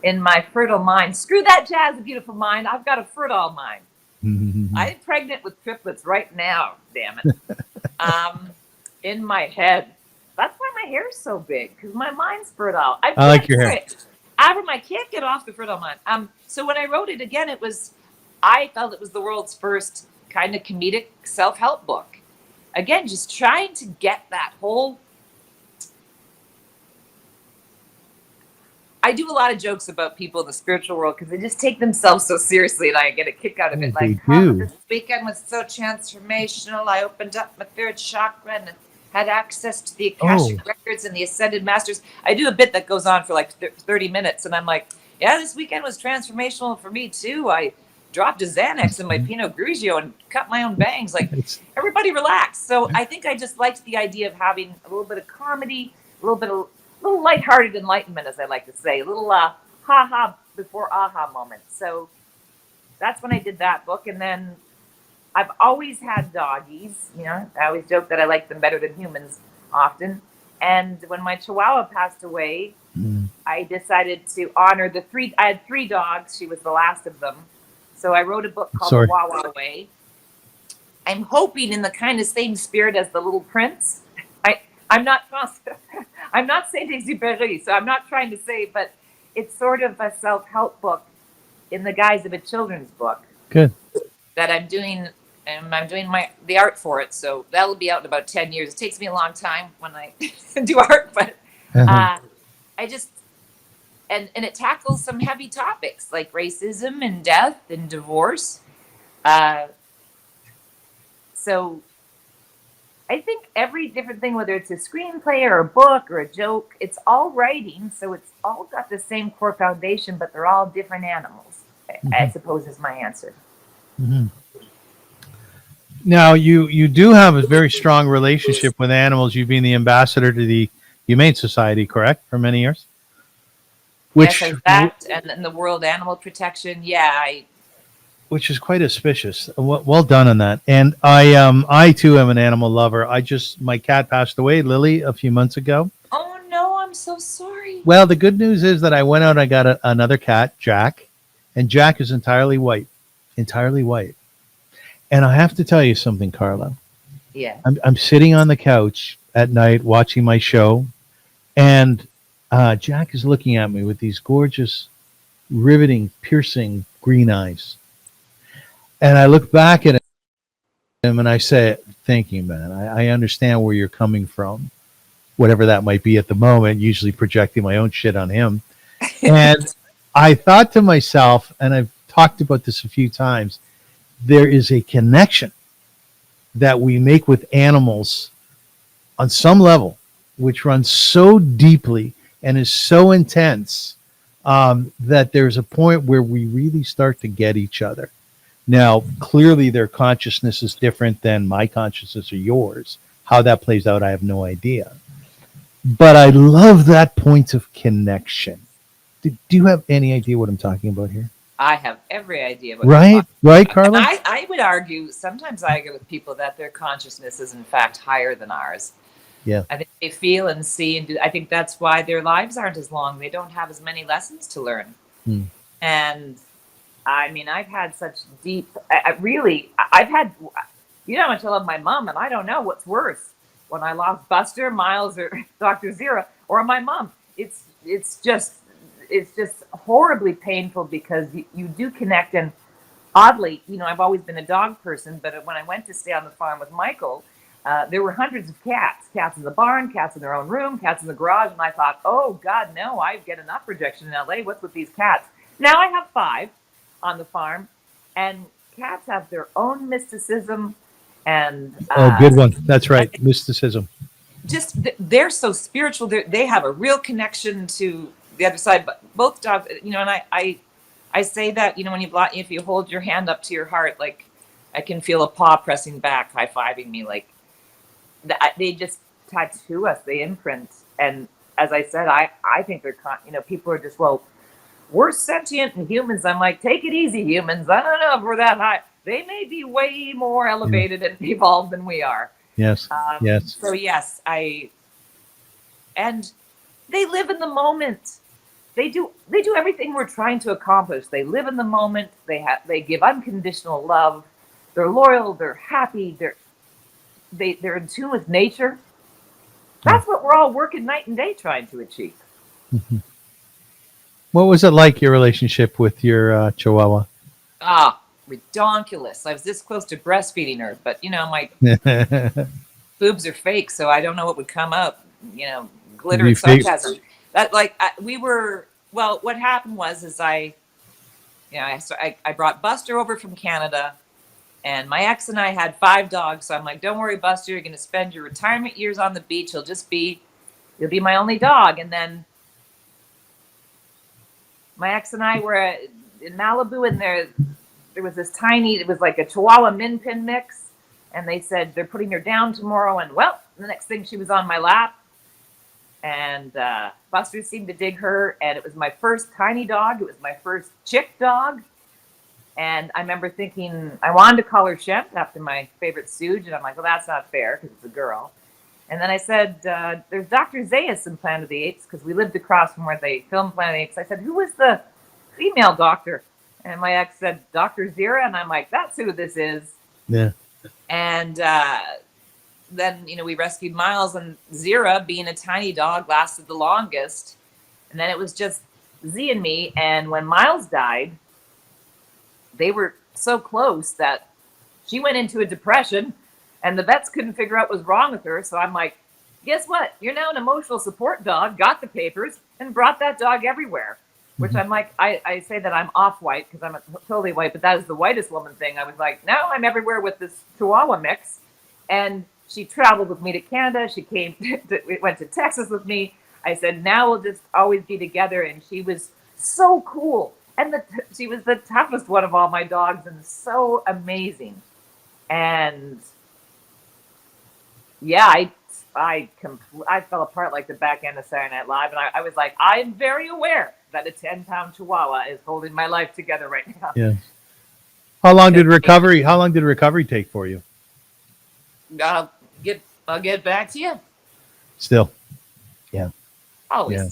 in my fertile mind. Screw that jazz, beautiful mind. I've got a fertile mind. Mm-hmm. I'm pregnant with triplets right now, damn it. In my head. That's why my hair's so big, because my mind's fertile. I like your hair. Avrum, I can't get off the fertile mind. So when I wrote it again, I felt it was the world's first kind of comedic self-help book. Again, just trying to get that whole. I do a lot of jokes about people in the spiritual world because they just take themselves so seriously, and I get a kick out of it. They Like, do. this weekend was so transformational. I opened up my third chakra and had access to the Akashic records and the Ascended Masters. I do a bit that goes on for like 30 minutes, and I'm like, yeah, this weekend was transformational for me too. I dropped a Xanax in my Pinot Grigio and cut my own bangs. Like, everybody relax. So I think I just liked the idea of having a little bit of comedy, a little lighthearted enlightenment, as I like to say, a little ha-ha before aha moment. So that's when I did that book. And then I've always had doggies. You know, I always joke that I like them better than humans often. And when my Chihuahua passed away, I decided to honor I had 3 dogs. She was the last of them. So I wrote a book called The Wawa Way. I'm hoping in the kind of same spirit as The Little Prince. I'm not Saint-Exupéry, so I'm not trying to say, but it's sort of a self-help book in the guise of a children's book. Good. That I'm doing, and I'm doing the art for it, so that'll be out in about 10 years. It takes me a long time when I do art, but I just, and it tackles some heavy topics like racism and death and divorce. So I think every different thing, whether it's a screenplay or a book or a joke, it's all writing. So it's all got the same core foundation, but they're all different animals, I suppose is my answer. Mm-hmm. Now, you do have a very strong relationship with animals. You've been the ambassador to the Humane Society, correct, for many years? Yes, that and the World Animal Protection. Yeah, which is quite auspicious. Well done on that. And I too am an animal lover. My cat passed away, Lily, a few months ago. Oh no, I'm so sorry. Well, the good news is that I went out and I got another cat, Jack, and Jack is entirely white. And I have to tell you something, Carla. Yeah. I'm sitting on the couch at night watching my show, and Jack is looking at me with these gorgeous, riveting, piercing green eyes. And I look back at him and I say, thank you, man. I understand where you're coming from, whatever that might be at the moment, usually projecting my own shit on him. And I thought to myself, and I've talked about this a few times, there is a connection that we make with animals on some level, which runs so deeply and is so intense that there's a point where we really start to get each other. Now, clearly, their consciousness is different than my consciousness or yours. How that plays out, I have no idea. But I love that point of connection. Do you have any idea what I'm talking about here? I have every idea what Right, right, about. Carla? And I would argue, sometimes I agree with people that their consciousness is in fact higher than ours. Yeah. I think they feel and see and do. I think that's why their lives aren't as long. They don't have as many lessons to learn. And I mean, I've had such deep, I've had, how much I love my mom, and I don't know what's worse, when I lost Buster, Miles, or Dr. Zira, or my mom. It's just horribly painful, because you do connect. And oddly, I've always been a dog person, but when I went to stay on the farm with Michael, there were hundreds of cats in the barn, cats in their own room, cats in the garage. And I thought, oh God, no, I get enough rejection in LA. What's with these cats? Now I have 5 on the farm, and cats have their own mysticism. And Good one. That's right. Mysticism. Just they're so spiritual. They have a real connection to the other side. But both dogs, and I say that, when if you hold your hand up to your heart, like I can feel a paw pressing back, high-fiving me, like they just tattoo us, they imprint. And as I said, I think they're, people are just, well, we're sentient and humans. I'm like, take it easy, humans. I don't know if we're that high. They may be way more elevated and evolved than we are. Yes. Yes. So yes, and they live in the moment. They do everything we're trying to accomplish. They live in the moment. They give unconditional love. They're loyal. They're happy. They're in tune with nature. That's what we're all working night and day trying to achieve. Mm-hmm. What was it like, your relationship with your Chihuahua? Redonkulous. I was this close to breastfeeding her, but my boobs are fake, so I don't know what would come out. Glitter and sarcasm. That what happened was I brought Buster over from Canada, and my ex and I had 5 dogs. So I'm like, don't worry, Buster, you're going to spend your retirement years on the beach. You'll be my only dog. And then my ex and I were in Malibu, and there was this it was like a Chihuahua Min Pin mix. And they said, they're putting her down tomorrow. And well, the next thing, she was on my lap. And Buster seemed to dig her. And it was my first tiny dog. It was my first chick dog. And I remember thinking, I wanted to call her Shemp after my favorite Stooge. And I'm like, well, that's not fair, because it's a girl. And then I said, there's Dr. Zayas in Planet of the Apes, because we lived across from where they filmed Planet of the Apes. I said, who was the female doctor? And my ex said, Dr. Zira. And I'm like, that's who this is. Yeah. And then, we rescued Miles, and Zira, being a tiny dog, lasted the longest. And then it was just Z and me. And when Miles died, they were so close that she went into a depression, and the vets couldn't figure out what was wrong with her. So I'm like, guess what? You're now an emotional support dog, got the papers, and brought that dog everywhere. Which I'm like, I say that I'm off-white because I'm totally white, but that is the whitest woman thing. I was like, now I'm everywhere with this Chihuahua mix. And she traveled with me to Canada. She went to Texas with me. I said, now we'll just always be together. And she was so cool. And she was the toughest one of all my dogs, and so amazing. And yeah, I fell apart like the back end of Saturday Night Live. And I was like, I'm very aware that a 10-pound Chihuahua is holding my life together right now. Yeah. How long did recovery take for you? I'll get back to you. Still. Yeah. Always. Yeah.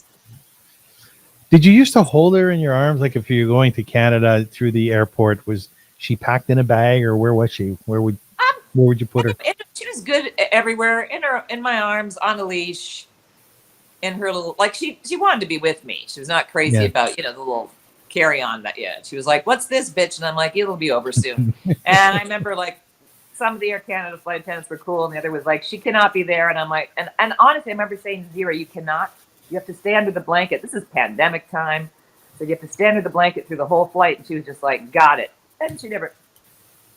Did you used to hold her in your arms? Like if you're going to Canada through the airport, was she packed in a bag, or where was she? Where would you put her? She was good everywhere, in my arms, on a leash, in her little, like she wanted to be with me. She was not crazy about, the little carry-on that, she was like, what's this, bitch? And I'm like, it'll be over soon. And I remember, like, some of the Air Canada flight attendants were cool, and the other was like, she cannot be there. And I'm like, and honestly, I remember saying, Zira, you cannot. You have to stay under the blanket. This is pandemic time. So you have to stay under the blanket through the whole flight. And she was just like, got it. And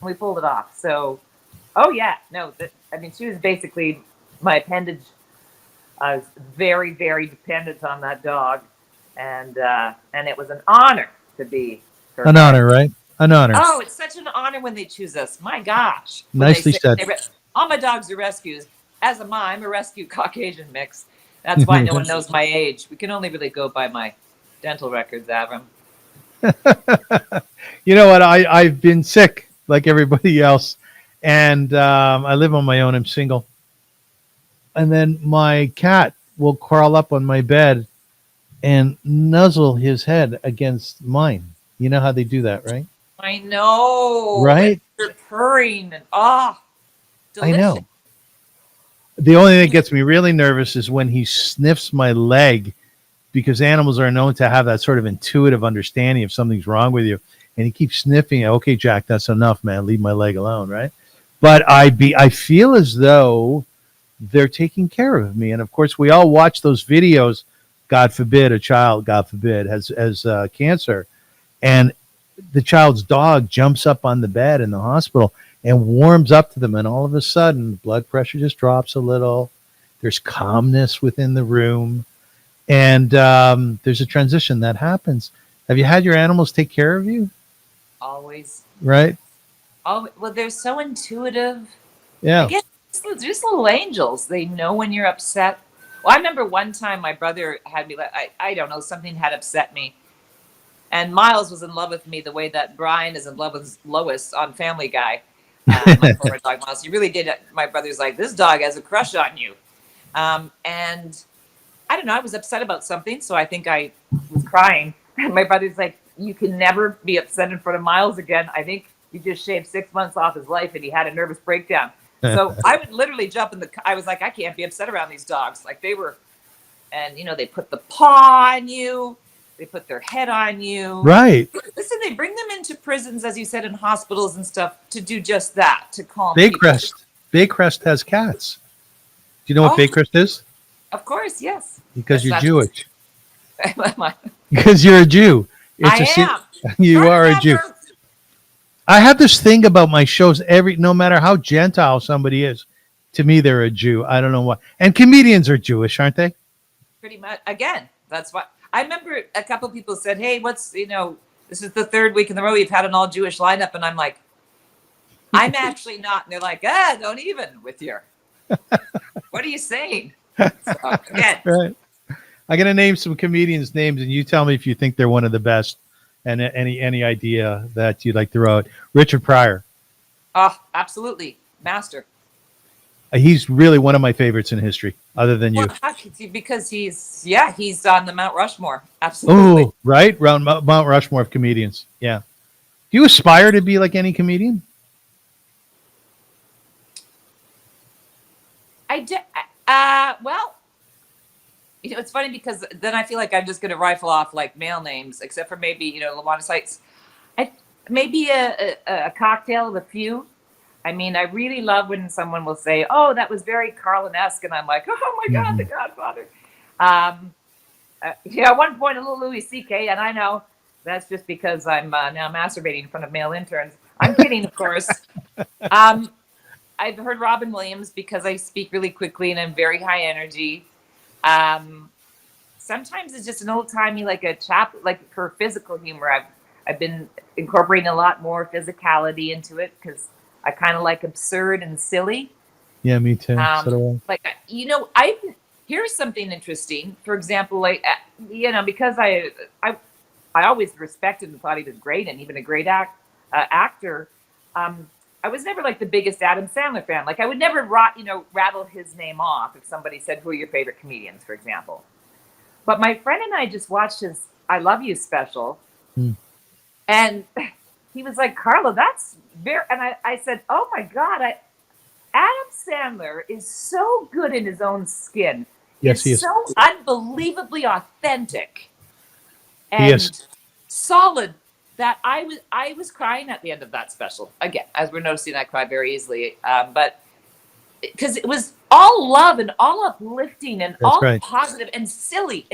we pulled it off. So, she was basically my appendage. I was very, very dependent on that dog. and it was an honor to be her An parent. honor, right? An honor. Oh, it's such an honor when they choose us. My gosh. When Nicely they said. all my dogs are rescues. As am I. I'm a rescue Caucasian mix. That's why no one knows my age. We can only really go by my dental records, Avrum. You know what? I've been sick like everybody else, and I live on my own. I'm single, and then my cat will crawl up on my bed and nuzzle his head against mine. You know how they do that, right? I know. And Right? they're purring and delicious. I know. The only thing that gets me really nervous is when he sniffs my leg, because animals are known to have that sort of intuitive understanding if something's wrong with you. And he keeps sniffing. Okay, Jack, that's enough, man. Leave my leg alone, right? But I feel as though they're taking care of me. And of course, we all watch those videos. God forbid a child, God forbid, has cancer, and the child's dog jumps up on the bed in the hospital and warms up to them, and all of a sudden, blood pressure just drops a little. There's calmness within the room, and there's a transition that happens. Have you had your animals take care of you? Always. Right? Oh, well, they're so intuitive. Yeah. I guess they're just little angels. They know when you're upset. Well, I remember one time my brother had me, I don't know, something had upset me. And Miles was in love with me the way that Brian is in love with Lois on Family Guy. My former dog, Miles. He really did. My brother's like, this dog has a crush on you. And I don't know, I was upset about something. So I think I was crying. And my brother's like, you can never be upset in front of Miles again. I think you just shaved 6 months off his life and he had a nervous breakdown. So I would literally jump in I was like, I can't be upset around these dogs. Like they were, and they put the paw on you. They put their head on you. Right. Listen, they bring them into prisons, as you said, in hospitals and stuff to do just that, to calm Baycrest. people. Baycrest has cats. Do you know what Baycrest is? Of course, yes. Because Yes, you're that's- Jewish. Because you're a Jew. I am. You are a Jew. I have this thing about my shows. No matter how Gentile somebody is, to me they're a Jew. I don't know why. And comedians are Jewish, aren't they? Pretty much. Again, that's why. I remember a couple of people said, hey, this is the third week in the row we've had an all Jewish lineup. And I'm like, I'm actually not. And they're like, don't even with your, what are you saying? So, again. Right. I'm going to name some comedians' names, and you tell me if you think they're one of the best, and any idea that you'd like to throw out. Richard Pryor. Oh, absolutely. Master. He's really one of my favorites in history, other than you. Well, because he's on the Mount Rushmore. Absolutely. Oh, right? Round Mount Rushmore of comedians. Yeah. Do you aspire to be like any comedian? I did. Well, it's funny because then I feel like I'm just going to rifle off like male names, except for maybe, Lawana Sykes. Maybe a cocktail of a few. I mean, I really love when someone will say, oh, that was very Carlin-esque. And I'm like, oh my God, the Godfather. At one point, a little Louis C.K., and I know that's just because I'm now masturbating in front of male interns. I'm kidding, of course. I've heard Robin Williams because I speak really quickly and I'm very high energy. Sometimes it's just an old timey, like a chap, like for physical humor. I've been incorporating a lot more physicality into it because I kind of like absurd and silly. Yeah, me too. Here's something interesting. For example, because I always respected and thought he was great and even a great actor. I was never like the biggest Adam Sandler fan. Like I would never rattle his name off if somebody said, who are your favorite comedians, for example. But my friend and I just watched his I Love You special. And he was like, Carla, that's very, and I said, oh my God, Adam Sandler is so good in his own skin. Yes, he is. So unbelievably authentic and solid that I was crying at the end of that special. Again, as we're noticing, I cry very easily. But because it was all love and all uplifting and all positive and silly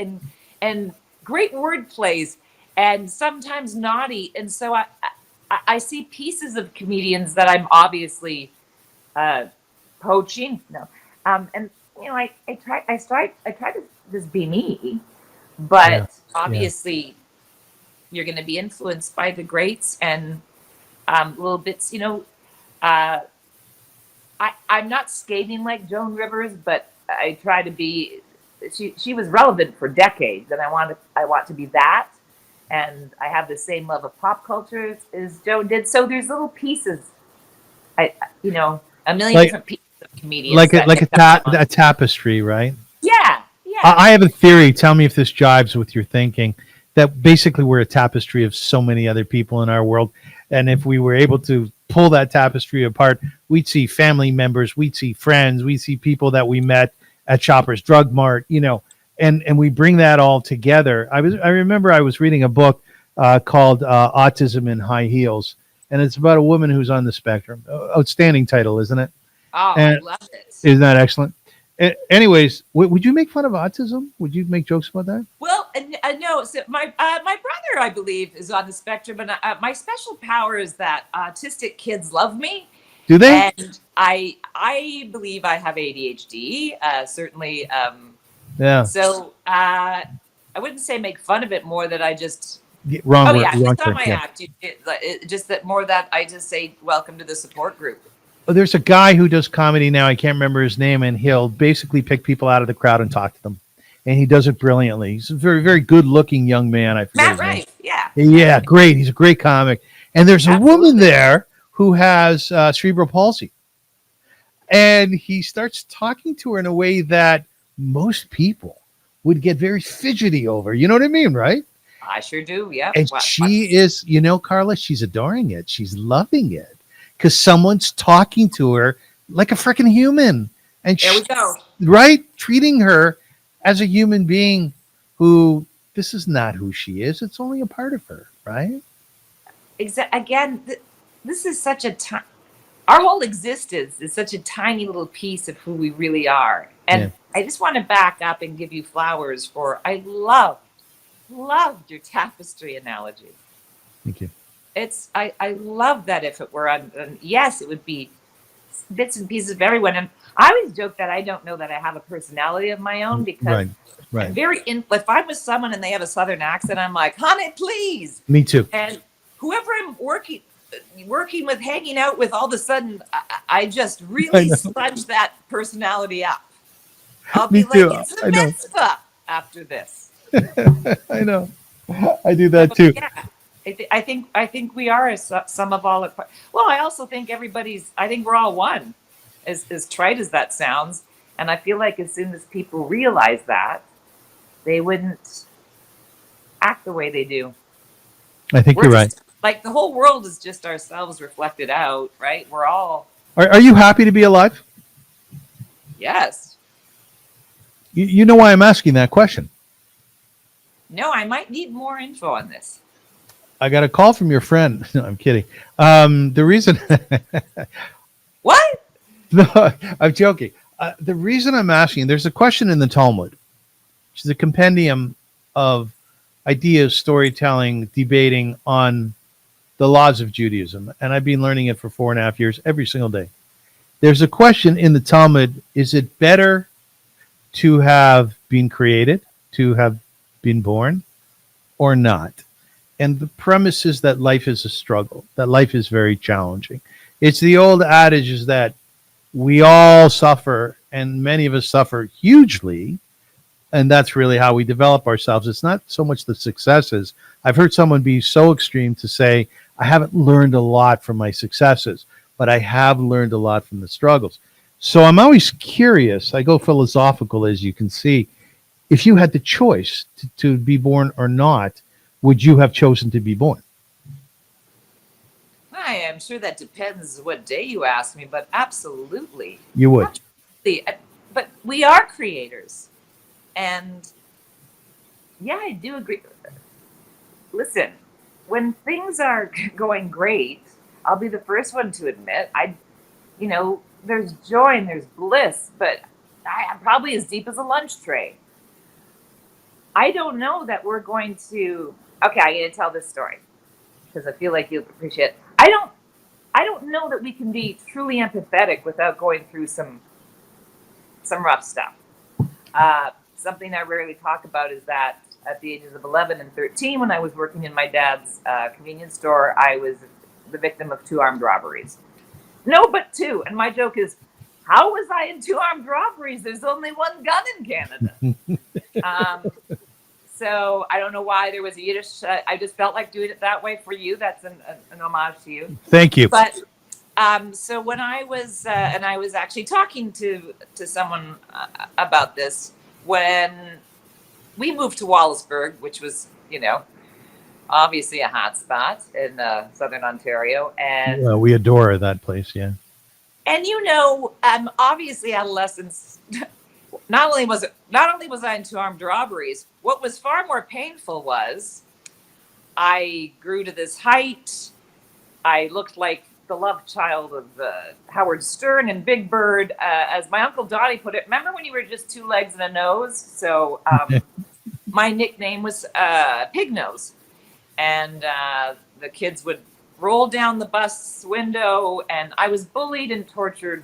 and great word plays and sometimes naughty. And so I see pieces of comedians that I'm obviously poaching. No. And I try to just be me. Yeah. But obviously, you're going to be influenced by the greats and little bits. Uh, I'm not skating like Joan Rivers, but I try to be. She was relevant for decades, and I want to be that. And I have the same love of pop culture as Joan did. So there's little pieces, a million Like different pieces of comedians that like a tapestry, right? Yeah, yeah. I have a theory. Tell me if this jives with your thinking. That basically we're a tapestry of so many other people in our world, and if we were able to pull that tapestry apart, we'd see family members, we'd see friends, we'd see people that we met at Shoppers Drug Mart, and we bring that all together. I remember I was reading a book called Autism in High Heels, and it's about a woman who's on the spectrum. Outstanding title, isn't it? Oh, And I love it. isn't that excellent? Anyways, would you make fun of autism? Would you make jokes about that? Well, no. So my brother, I believe, is on the spectrum, and my special power is that autistic kids love me, Do they? and I believe I have ADHD. Certainly. Yeah. So I wouldn't say make fun of it, more that I just. Wrong Oh word. yeah, Wrong it's on term. my Yeah. act. Just that more that I just say welcome to the support group. There's a guy who does comedy now. I can't remember his name, and he'll basically pick people out of the crowd and talk to them, and he does it brilliantly. He's a very, very good-looking young man. I forget Matt his name. Rife, yeah. Yeah, great. He's a great comic. And there's a woman Absolutely. there who has cerebral palsy, and he starts talking to her in a way that most people would get very fidgety over. You know what I mean, right? I sure do. Yeah. And she is, Carla, she's adoring it. She's loving it because someone's talking to her like a freaking human. And There we go. right? Treating her as a human being who this is not who she is. It's only a part of her, right? Again, this is such a our whole existence is such a tiny little piece of who we really are. And Yeah. I just want to back up and give you flowers for I loved your tapestry analogy. Thank you. I love that. If it were on, yes, it would be bits and pieces of everyone. And I always joke that I don't know that I have a personality of my own because Right. I'm very if I'm with someone and they have a southern accent, I'm like, honey, please. Me too. And whoever I'm working with, hanging out with, all of a sudden I just really sponge that personality up. I'll Me be too. like, it's I a know. mitzvah after this. I know. I do that too. Yeah. I think we are a sum of all. Well, I also think I think we're all one, as trite as that sounds. And I feel like as soon as people realize that, they wouldn't act the way they do. I think you're right. Like the whole world is just ourselves reflected out, right? We're all. Are you happy to be alive? Yes. You know why I'm asking that question? No, I might need more info on this. I got a call from your friend. No, I'm kidding. The reason. What? No, I'm joking. The reason I'm asking, there's a question in the Talmud, which is a compendium of ideas, storytelling, debating on the laws of Judaism. And I've been learning it for 4.5 years, every single day. There's a question in the Talmud, is it better to have been created, to have been born, or not? And the premise is that life is a struggle, that life is very challenging. It's the old adage is that we all suffer, and many of us suffer hugely, and that's really how we develop ourselves. It's not so much the successes. I've heard someone be so extreme to say, I haven't learned a lot from my successes, but I have learned a lot from the struggles. So I'm always curious. I go philosophical, as you can see. If you had the choice to be born or not, would you have chosen to be born? I am sure that depends what day you ask me, but absolutely. You would. Absolutely. But we are creators. And yeah, I do agree. Listen, when things are going great, I'll be the first one to admit, there's joy and there's bliss, but I'm probably as deep as a lunch tray. I don't know that we're going to. Okay, I'm going to tell this story because I feel like you'll appreciate it. I don't know that we can be truly empathetic without going through some rough stuff. Something I rarely talk about is that at the ages of 11 and 13, when I was working in my dad's convenience store, I was the victim of 2 armed robberies. No, but 2. And my joke is, how was I in 2 armed robberies? There's only 1 gun in Canada. So I don't know why there was a Yiddish. I just felt like doing it that way for you. That's an homage to you. Thank you. But so when I was, and I was actually talking to someone about this when we moved to Wallaceburg, which was, obviously a hot spot in southern Ontario, and Well, we adore that place. Yeah. and obviously adolescence. Not only was I in 2 armed robberies, what was far more painful was I grew to this height. I looked like the love child of Howard Stern and Big Bird, as my Uncle Donnie put it. Remember when you were just 2 legs and a nose? So my nickname was Pig Nose, and the kids would roll down the bus window, and I was bullied and tortured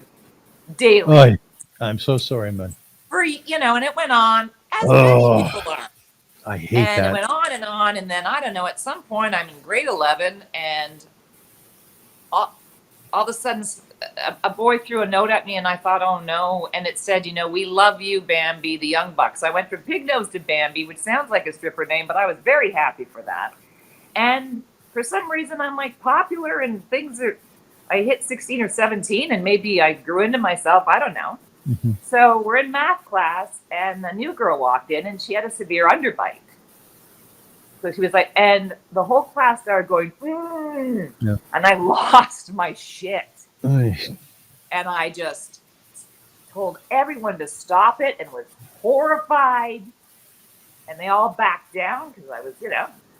daily. Oh, I'm so sorry, man. And it went on, as Oh, many people are. I hate And that. it went on, and then I don't know. At some point, I'm in grade 11, and all of a sudden, a boy threw a note at me, and I thought, oh no! And it said, we love you, Bambi, the Young Bucks. I went from Pig Nose to Bambi, which sounds like a stripper name, but I was very happy for that. And for some reason, I'm like popular, and things are. I hit 16 or 17, and maybe I grew into myself. I don't know. Mhm. So we're in math class, and a new girl walked in, and she had a severe underbite. So she was like, and the whole class started going, Yeah. and I lost my shit. Oy. And I just told everyone to stop it and was horrified. And they all backed down because I was,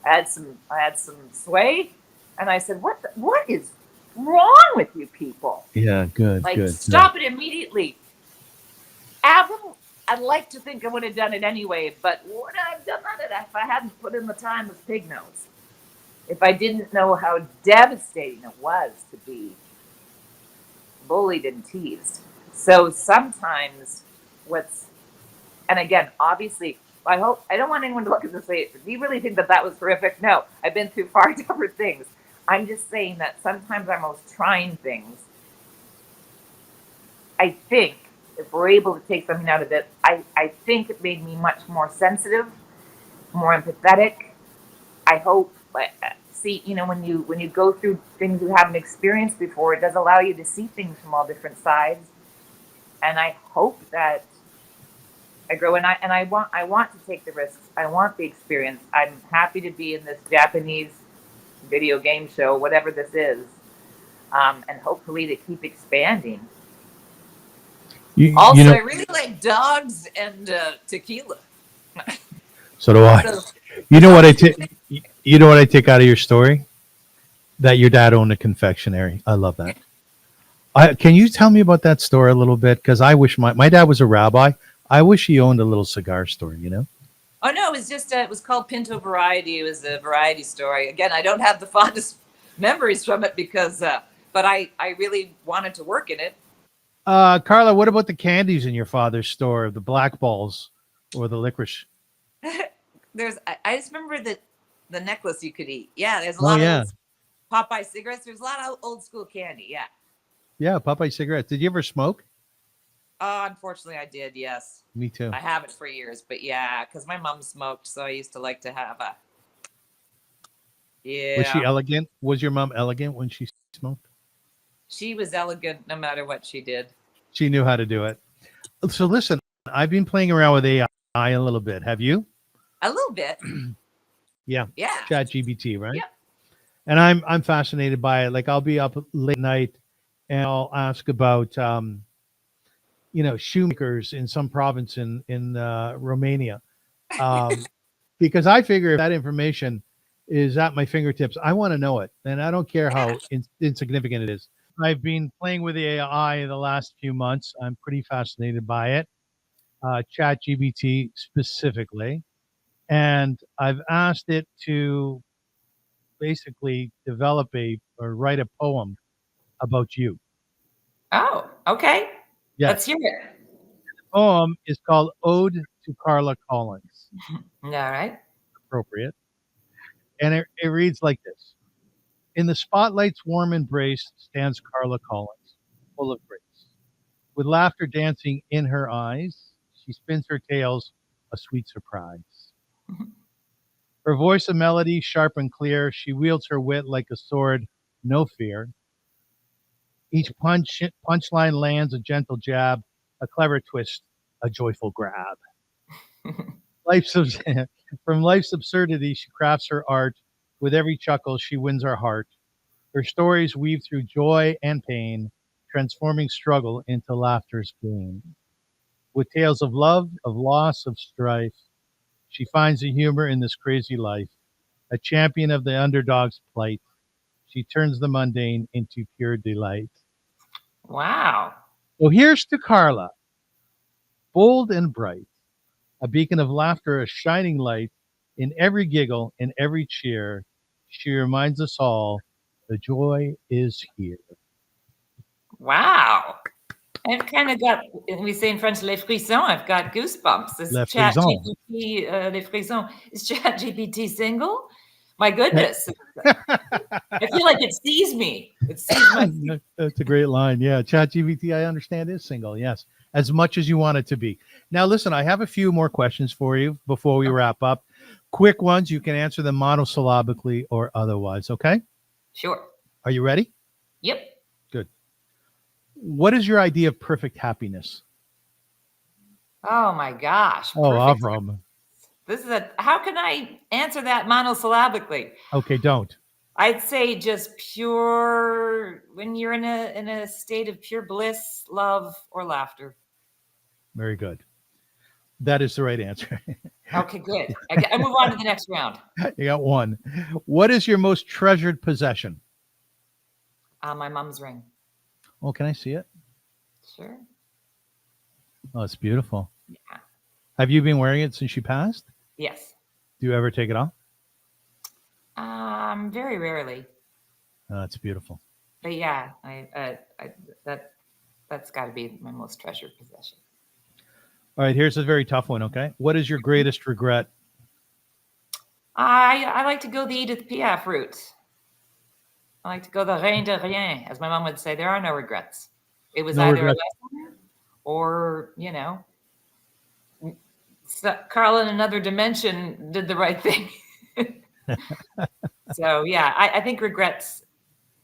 I had some sway. And I said, what is wrong with you people? Yeah, good, Like, good. stop it immediately. Avrum, I'd like to think I would have done it anyway, but would I have done that if I hadn't put in the time with Pig Nose? If I didn't know how devastating it was to be bullied and teased. So sometimes and again, obviously, I don't want anyone to look at this and say, do you really think that was horrific? No, I've been through far tougher things. I'm just saying that sometimes our most trying things, I think, if we're able to take something out of it, I think it made me much more sensitive, more empathetic. I hope, when you go through things you haven't experienced before, it does allow you to see things from all different sides. And I hope that I grow, and I want to take the risks. I want the experience. I'm happy to be in this Japanese video game show, whatever this is, and hopefully to keep expanding. I really like dogs and tequila. So do I. You know what I take? You know what I take out of your story? That your dad owned a confectionery. I love that. Can you tell me about that store a little bit? Because I wish my dad was a rabbi. I wish he owned a little cigar store. Oh no, it was just it was called Pinto Variety. It was a variety store. Again, I don't have the fondest memories from it because, but I really wanted to work in it. Carla, what about the candies in your father's store? The black balls or the licorice? I just remember the necklace you could eat. Yeah, there's a lot of Popeye cigarettes. There's a lot of old school candy. Yeah. Yeah, Popeye cigarettes. Did you ever smoke? Unfortunately, I did. Yes. Me too. I haven't for years, but yeah, because my mom smoked, so I used to like to have a. Yeah. Was she elegant? Was your mom elegant when she smoked? She was elegant no matter what she did. She knew how to do it. So listen, I've been playing around with AI a little bit. Have you? A little bit. Yeah. Yeah. ChatGPT, right? Yeah. And I'm fascinated by it. Like I'll be up late night and I'll ask about shoemakers in some province in Romania. Because I figure if that information is at my fingertips, I want to know it. And I don't care how insignificant it is. I've been playing with the AI the last few months. I'm pretty fascinated by it. ChatGPT specifically. And I've asked it to basically develop or write a poem about you. Oh, okay. Yeah. Let's hear it. The poem is called Ode to Carla Collins. All right. appropriate. And it reads like this. In the spotlight's warm embrace stands Carla Collins, full of grace. With laughter dancing in her eyes, she spins her tales, a sweet surprise. Her voice a melody, sharp and clear, she wields her wit like a sword, no fear. Each punchline lands a gentle jab, a clever twist, a joyful grab. Life's from life's absurdity, she crafts her art. With every chuckle, she wins our heart. Her stories weave through joy and pain, transforming struggle into laughter's gain. With tales of love, of loss, of strife, she finds the humor in this crazy life. A champion of the underdog's plight, she turns the mundane into pure delight. Wow. So here's to Carla, bold and bright, a beacon of laughter, a shining light. In every giggle, in every cheer, she reminds us all the joy is here. Wow. I've kind of got, we say in French, les frissons. I've got goosebumps. Is Les Chat frissons. GPT, les frissons. Is Chat GPT single? My goodness. I feel like it sees me. It sees my. That's a great line. Yeah. ChatGPT, I understand, is single. Yes. As much as you want it to be. Now, listen, I have a few more questions for you before we wrap up. Quick ones. You can answer them monosyllabically or otherwise. Okay. Sure. Are you ready? Yep. Good. What is your idea of perfect happiness? Oh my gosh. Oh, Perfect. Avrum. This is how can I answer that monosyllabically? Okay, don't. I'd say just pure, when you're in a state of pure bliss, love, or laughter. Very good. That is the right answer. Okay, good. I move on to the next round. You got one. What is your most treasured possession? My mom's ring. Oh, can I see it? Sure. Oh, it's beautiful. Yeah. Have you been wearing it since she passed? Yes. Do you ever take it off? Very rarely. Oh, it's beautiful. But yeah, that's got to be my most treasured possession. All right, here's a very tough one, okay? What is your greatest regret? I like to go the Edith Piaf route. I like to go the rien de rien, as my mom would say. There are no regrets. It was either a lesson or, Carl in another dimension did the right thing. So yeah, I think regret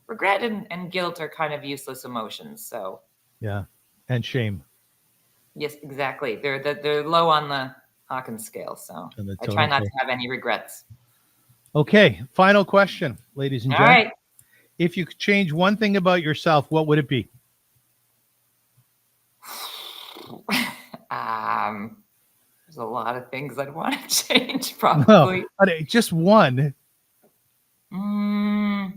and guilt are kind of useless emotions. So yeah, and shame. Yes, exactly. They're low on the Hawkins scale. So I try not to have any regrets. Okay, final question, ladies and All gentlemen. right. If you could change one thing about yourself, what would it be? There's a lot of things I'd want to change, probably. No, just one. Well,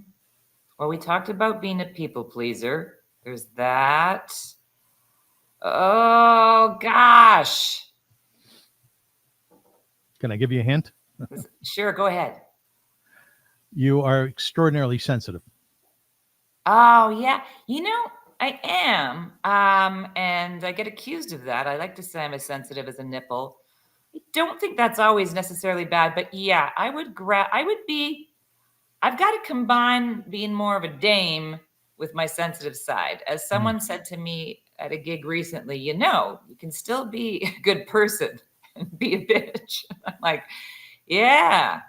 we talked about being a people pleaser. There's that. Oh, gosh. Can I give you a hint? Sure, go ahead. You are extraordinarily sensitive. Oh, yeah. I am. And I get accused of that. I like to say I'm as sensitive as a nipple. I don't think that's always necessarily bad, but yeah, I've got to combine being more of a dame with my sensitive side. As someone said to me at a gig recently, you can still be a good person and be a bitch. I'm like, yeah,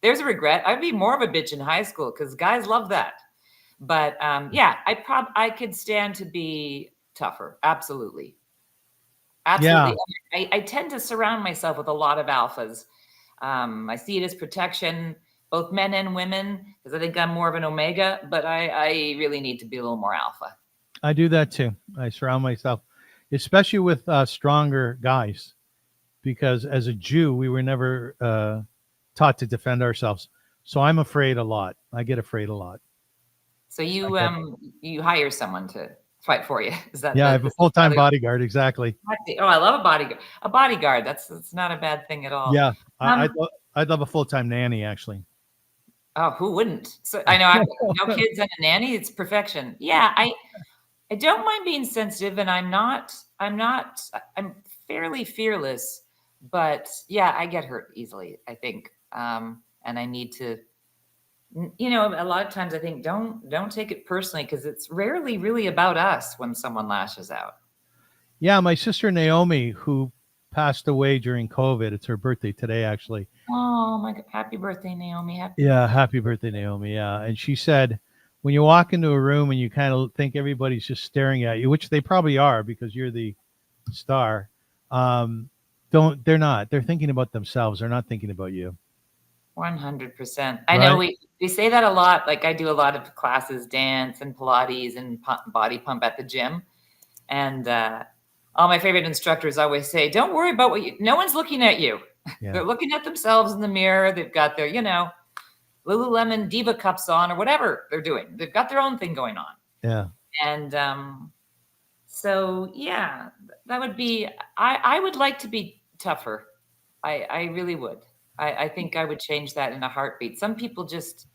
there's a regret. I'd be more of a bitch in high school because guys love that. But yeah, I could stand to be tougher. Absolutely. Absolutely. Yeah. I tend to surround myself with a lot of alphas. I see it as protection, both men and women, because I think I'm more of an omega, but I really need to be a little more alpha. I do that too. I surround myself, especially with stronger guys, because as a Jew, we were never taught to defend ourselves. So I'm afraid a lot. I get afraid a lot. So you hire someone to fight for you. Is that? Yeah, I have a full-time bodyguard. Exactly. Oh, I love a bodyguard. A bodyguard. That's not a bad thing at all. Yeah, I'd love a full-time nanny, actually. Oh, who wouldn't? So I know I have no kids and a nanny. It's perfection. Yeah, I don't mind being sensitive, and I'm fairly fearless, but yeah, I get hurt easily. I think And I need to, you know, a lot of times I think don't take it personally, because it's rarely really about us when someone lashes out. Yeah, my sister Naomi, who passed away during COVID. It's her birthday today, actually. Oh my God. Happy birthday, Naomi. Yeah, happy birthday, Naomi. Yeah. And she said, when you walk into a room and you kind of think everybody's just staring at you, which they probably are because you're the star, they're not. They're thinking about themselves. They're not thinking about you. 100%. I Right? know we say that a lot. Like I do a lot of classes, dance and Pilates and body pump at the gym. And all my favorite instructors always say, don't worry about no one's looking at you. Yeah. They're looking at themselves in the mirror. They've got their, Lululemon Diva cups on or whatever they're doing. They've got their own thing going on. Yeah. And so, yeah, that would be, I would like to be tougher. I really would. I think I would change that in a heartbeat. Some people just,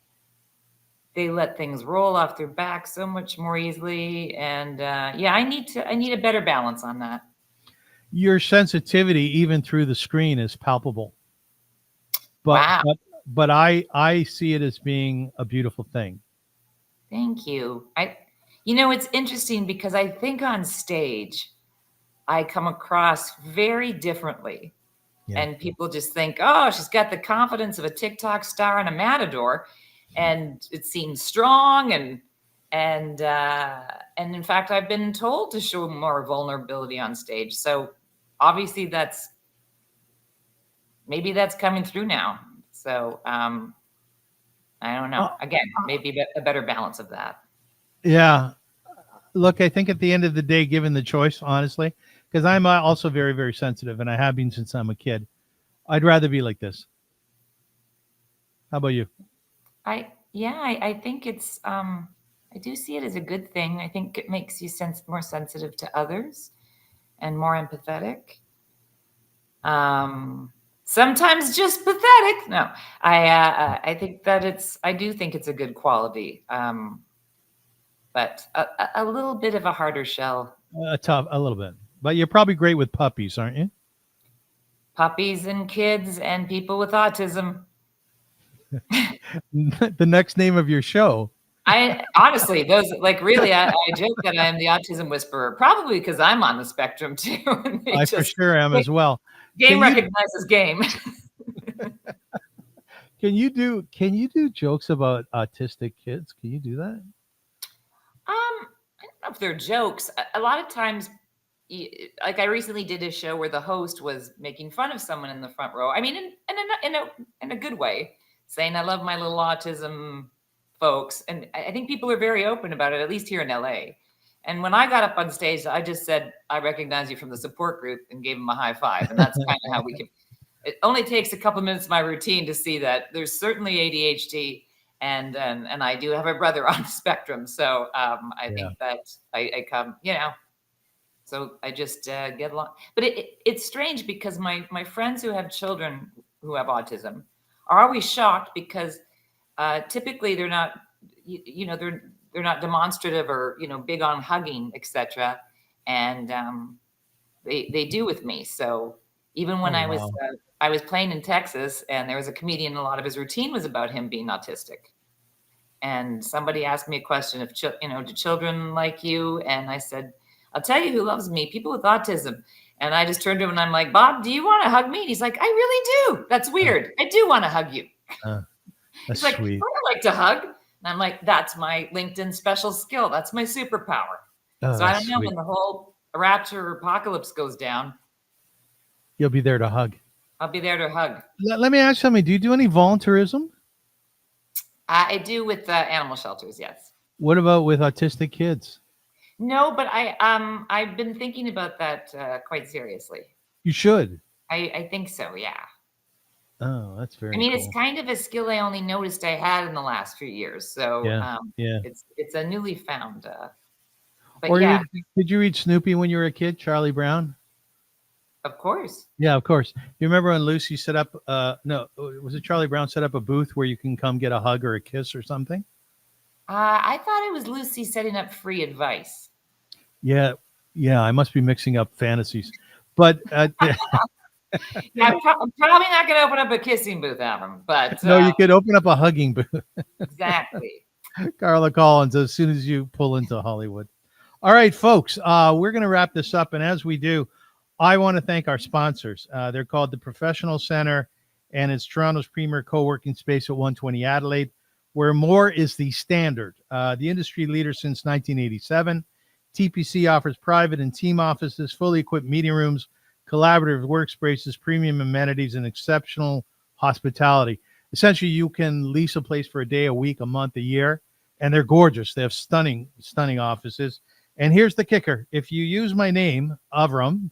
they let things roll off their back so much more easily. And yeah, I need a better balance on that. Your sensitivity, even through the screen, is palpable. But Wow. but I see it as being a beautiful thing. Thank you. It's interesting because I think on stage, I come across very differently. Yeah. And people just think, oh, she's got the confidence of a TikTok star and a matador. And it seems strong. And in fact, I've been told to show more vulnerability on stage. So obviously maybe that's coming through now. So I don't know. Again, maybe a better balance of that. Yeah. Look, I think at the end of the day, given the choice, honestly, because I'm also very, very sensitive, and I have been since I'm a kid, I'd rather be like this. How about you? I think it's, I do see it as a good thing. I think it makes you more sensitive to others and more empathetic. Sometimes just pathetic. No, I think that I do think it's a good quality. But a little bit of a harder shell. A little bit. But you're probably great with puppies, aren't you? Puppies and kids and people with autism. The next name of your show. I honestly, those really, I joke that I am the autism whisperer, probably because I'm on the spectrum too. I for sure am as well. Game recognizes game. Can you do jokes about autistic kids? Can you do that? I don't know if they're jokes. A lot of times, like I recently did a show where the host was making fun of someone in the front row. I mean, in a good way, saying I love my little autism folks, and I think people are very open about it, at least here in LA. And when I got up on stage, I just said, I recognize you from the support group, and gave them a high five. And that's kind of how we can. It only takes a couple minutes of my routine to see that there's certainly ADHD, and I do have a brother on the spectrum. So I think that I come, so I just get along. But it's strange because my friends who have children who have autism are always shocked because typically they're not, they're not demonstrative or, big on hugging, etc. And they do with me. So even when I was playing in Texas, and there was a comedian, a lot of his routine was about him being autistic. And somebody asked me a question of, do children like you? And I said, I'll tell you who loves me, people with autism. And I just turned to him and I'm like, Bob, do you want to hug me? And he's like, I really do. That's weird. I do want to hug you. That's He's like, sweet. I like to hug. And I'm like, that's my LinkedIn special skill. That's my superpower. So I don't know, when the whole rapture or apocalypse goes down, you'll be there to hug. I'll be there to hug. Let me ask you something. Do you do any volunteerism? I do with animal shelters, yes. What about with autistic kids? No, but I've been thinking about that quite seriously. You should. I think so, yeah. Oh, that's very cool. It's kind of a skill I only noticed I had in the last few years. So it's a newly found. Did you read Snoopy when you were a kid, Charlie Brown? Of course. Yeah, of course. You remember when Lucy set up, was it Charlie Brown set up a booth where you can come get a hug or a kiss or something? I thought it was Lucy setting up free advice. Yeah, I must be mixing up fantasies. But Yeah, I'm probably not going to open up a kissing booth, Avrum, but No, you could open up a hugging booth. exactly. Carla Collins, as soon as you pull into Hollywood. All right, folks, we're going to wrap this up. And as we do, I want to thank our sponsors. They're called the Professional Center, and it's Toronto's premier co-working space at 120 Adelaide, where more is the standard. The industry leader since 1987. TPC offers private and team offices, fully equipped meeting rooms, collaborative workspaces, premium amenities, and exceptional hospitality. Essentially, you can lease a place for a day, a week, a month, a year, and they're gorgeous. They have stunning offices. And here's the kicker. If you use my name, Avrum,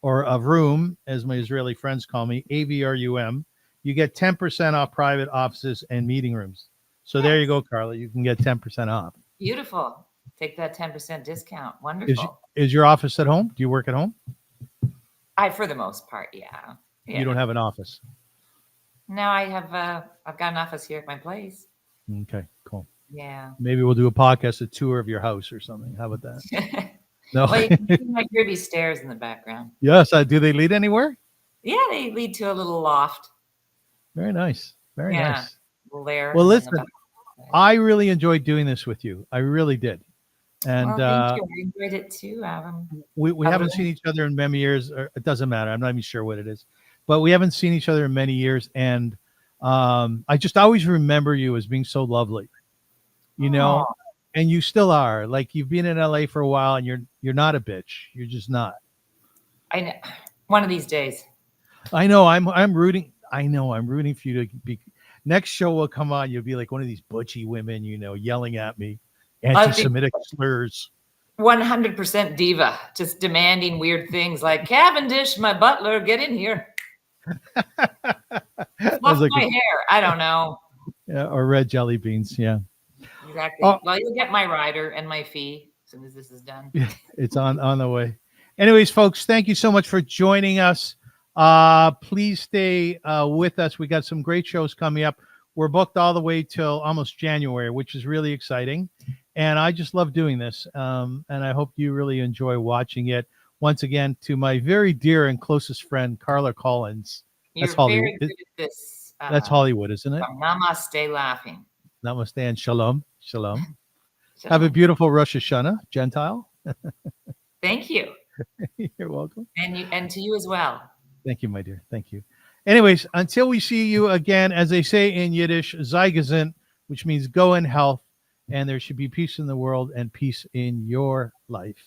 or Avrum, as my Israeli friends call me, AVRUM, you get 10% off private offices and meeting rooms. So there you go, Carla. You can get 10% off. Beautiful. Take that 10% discount. Wonderful. Is your office at home? Do you work at home? For the most part, yeah. You don't have an office. No, I've got an office here at my place. Okay, cool. Yeah. Maybe we'll do a podcast, a tour of your house or something. How about that? No. Well, you can see my groovy stairs in the background. Yes. Do they lead anywhere? Yeah, they lead to a little loft. Very nice. Very nice. Lair. Well, listen, I really enjoyed doing this with you. I really did. And thank you. I enjoyed it too, Avrum. We haven't seen each other in many years. Or it doesn't matter. I'm not even sure what it is. But we haven't seen each other in many years. And I just always remember you as being so lovely. You know, and you still are. Like, you've been in LA for a while, and you're not a bitch. You're just not. I know. One of these days. I know. I'm rooting. I know. I'm rooting for you to be. Next show will come on. You'll be like one of these butchy women, you know, yelling at me, anti-Semitic slurs. 100% diva, just demanding weird things like Cavendish, my butler, get in here. Fluff my hair. I don't know. Yeah, or red jelly beans. Yeah. Exactly. Well, you'll get my rider and my fee as soon as this is done. Yeah, it's on the way. Anyways, folks, thank you so much for joining us. Please stay with us. We got some great shows coming up. We're booked all the way till almost January, which is really exciting. And I just love doing this. And I hope you really enjoy watching it. Once again, to my very dear and closest friend, Carla Collins. That's Hollywood. Very good at this. That's Hollywood, isn't it? Namaste laughing. Namaste and shalom. Shalom. Have a beautiful Rosh Hashanah, Gentile. Thank you. You're welcome. And to you as well. Thank you, my dear. Thank you. Anyways, until we see you again, as they say in Yiddish, sei gesund, which means go in health, and there should be peace in the world and peace in your life.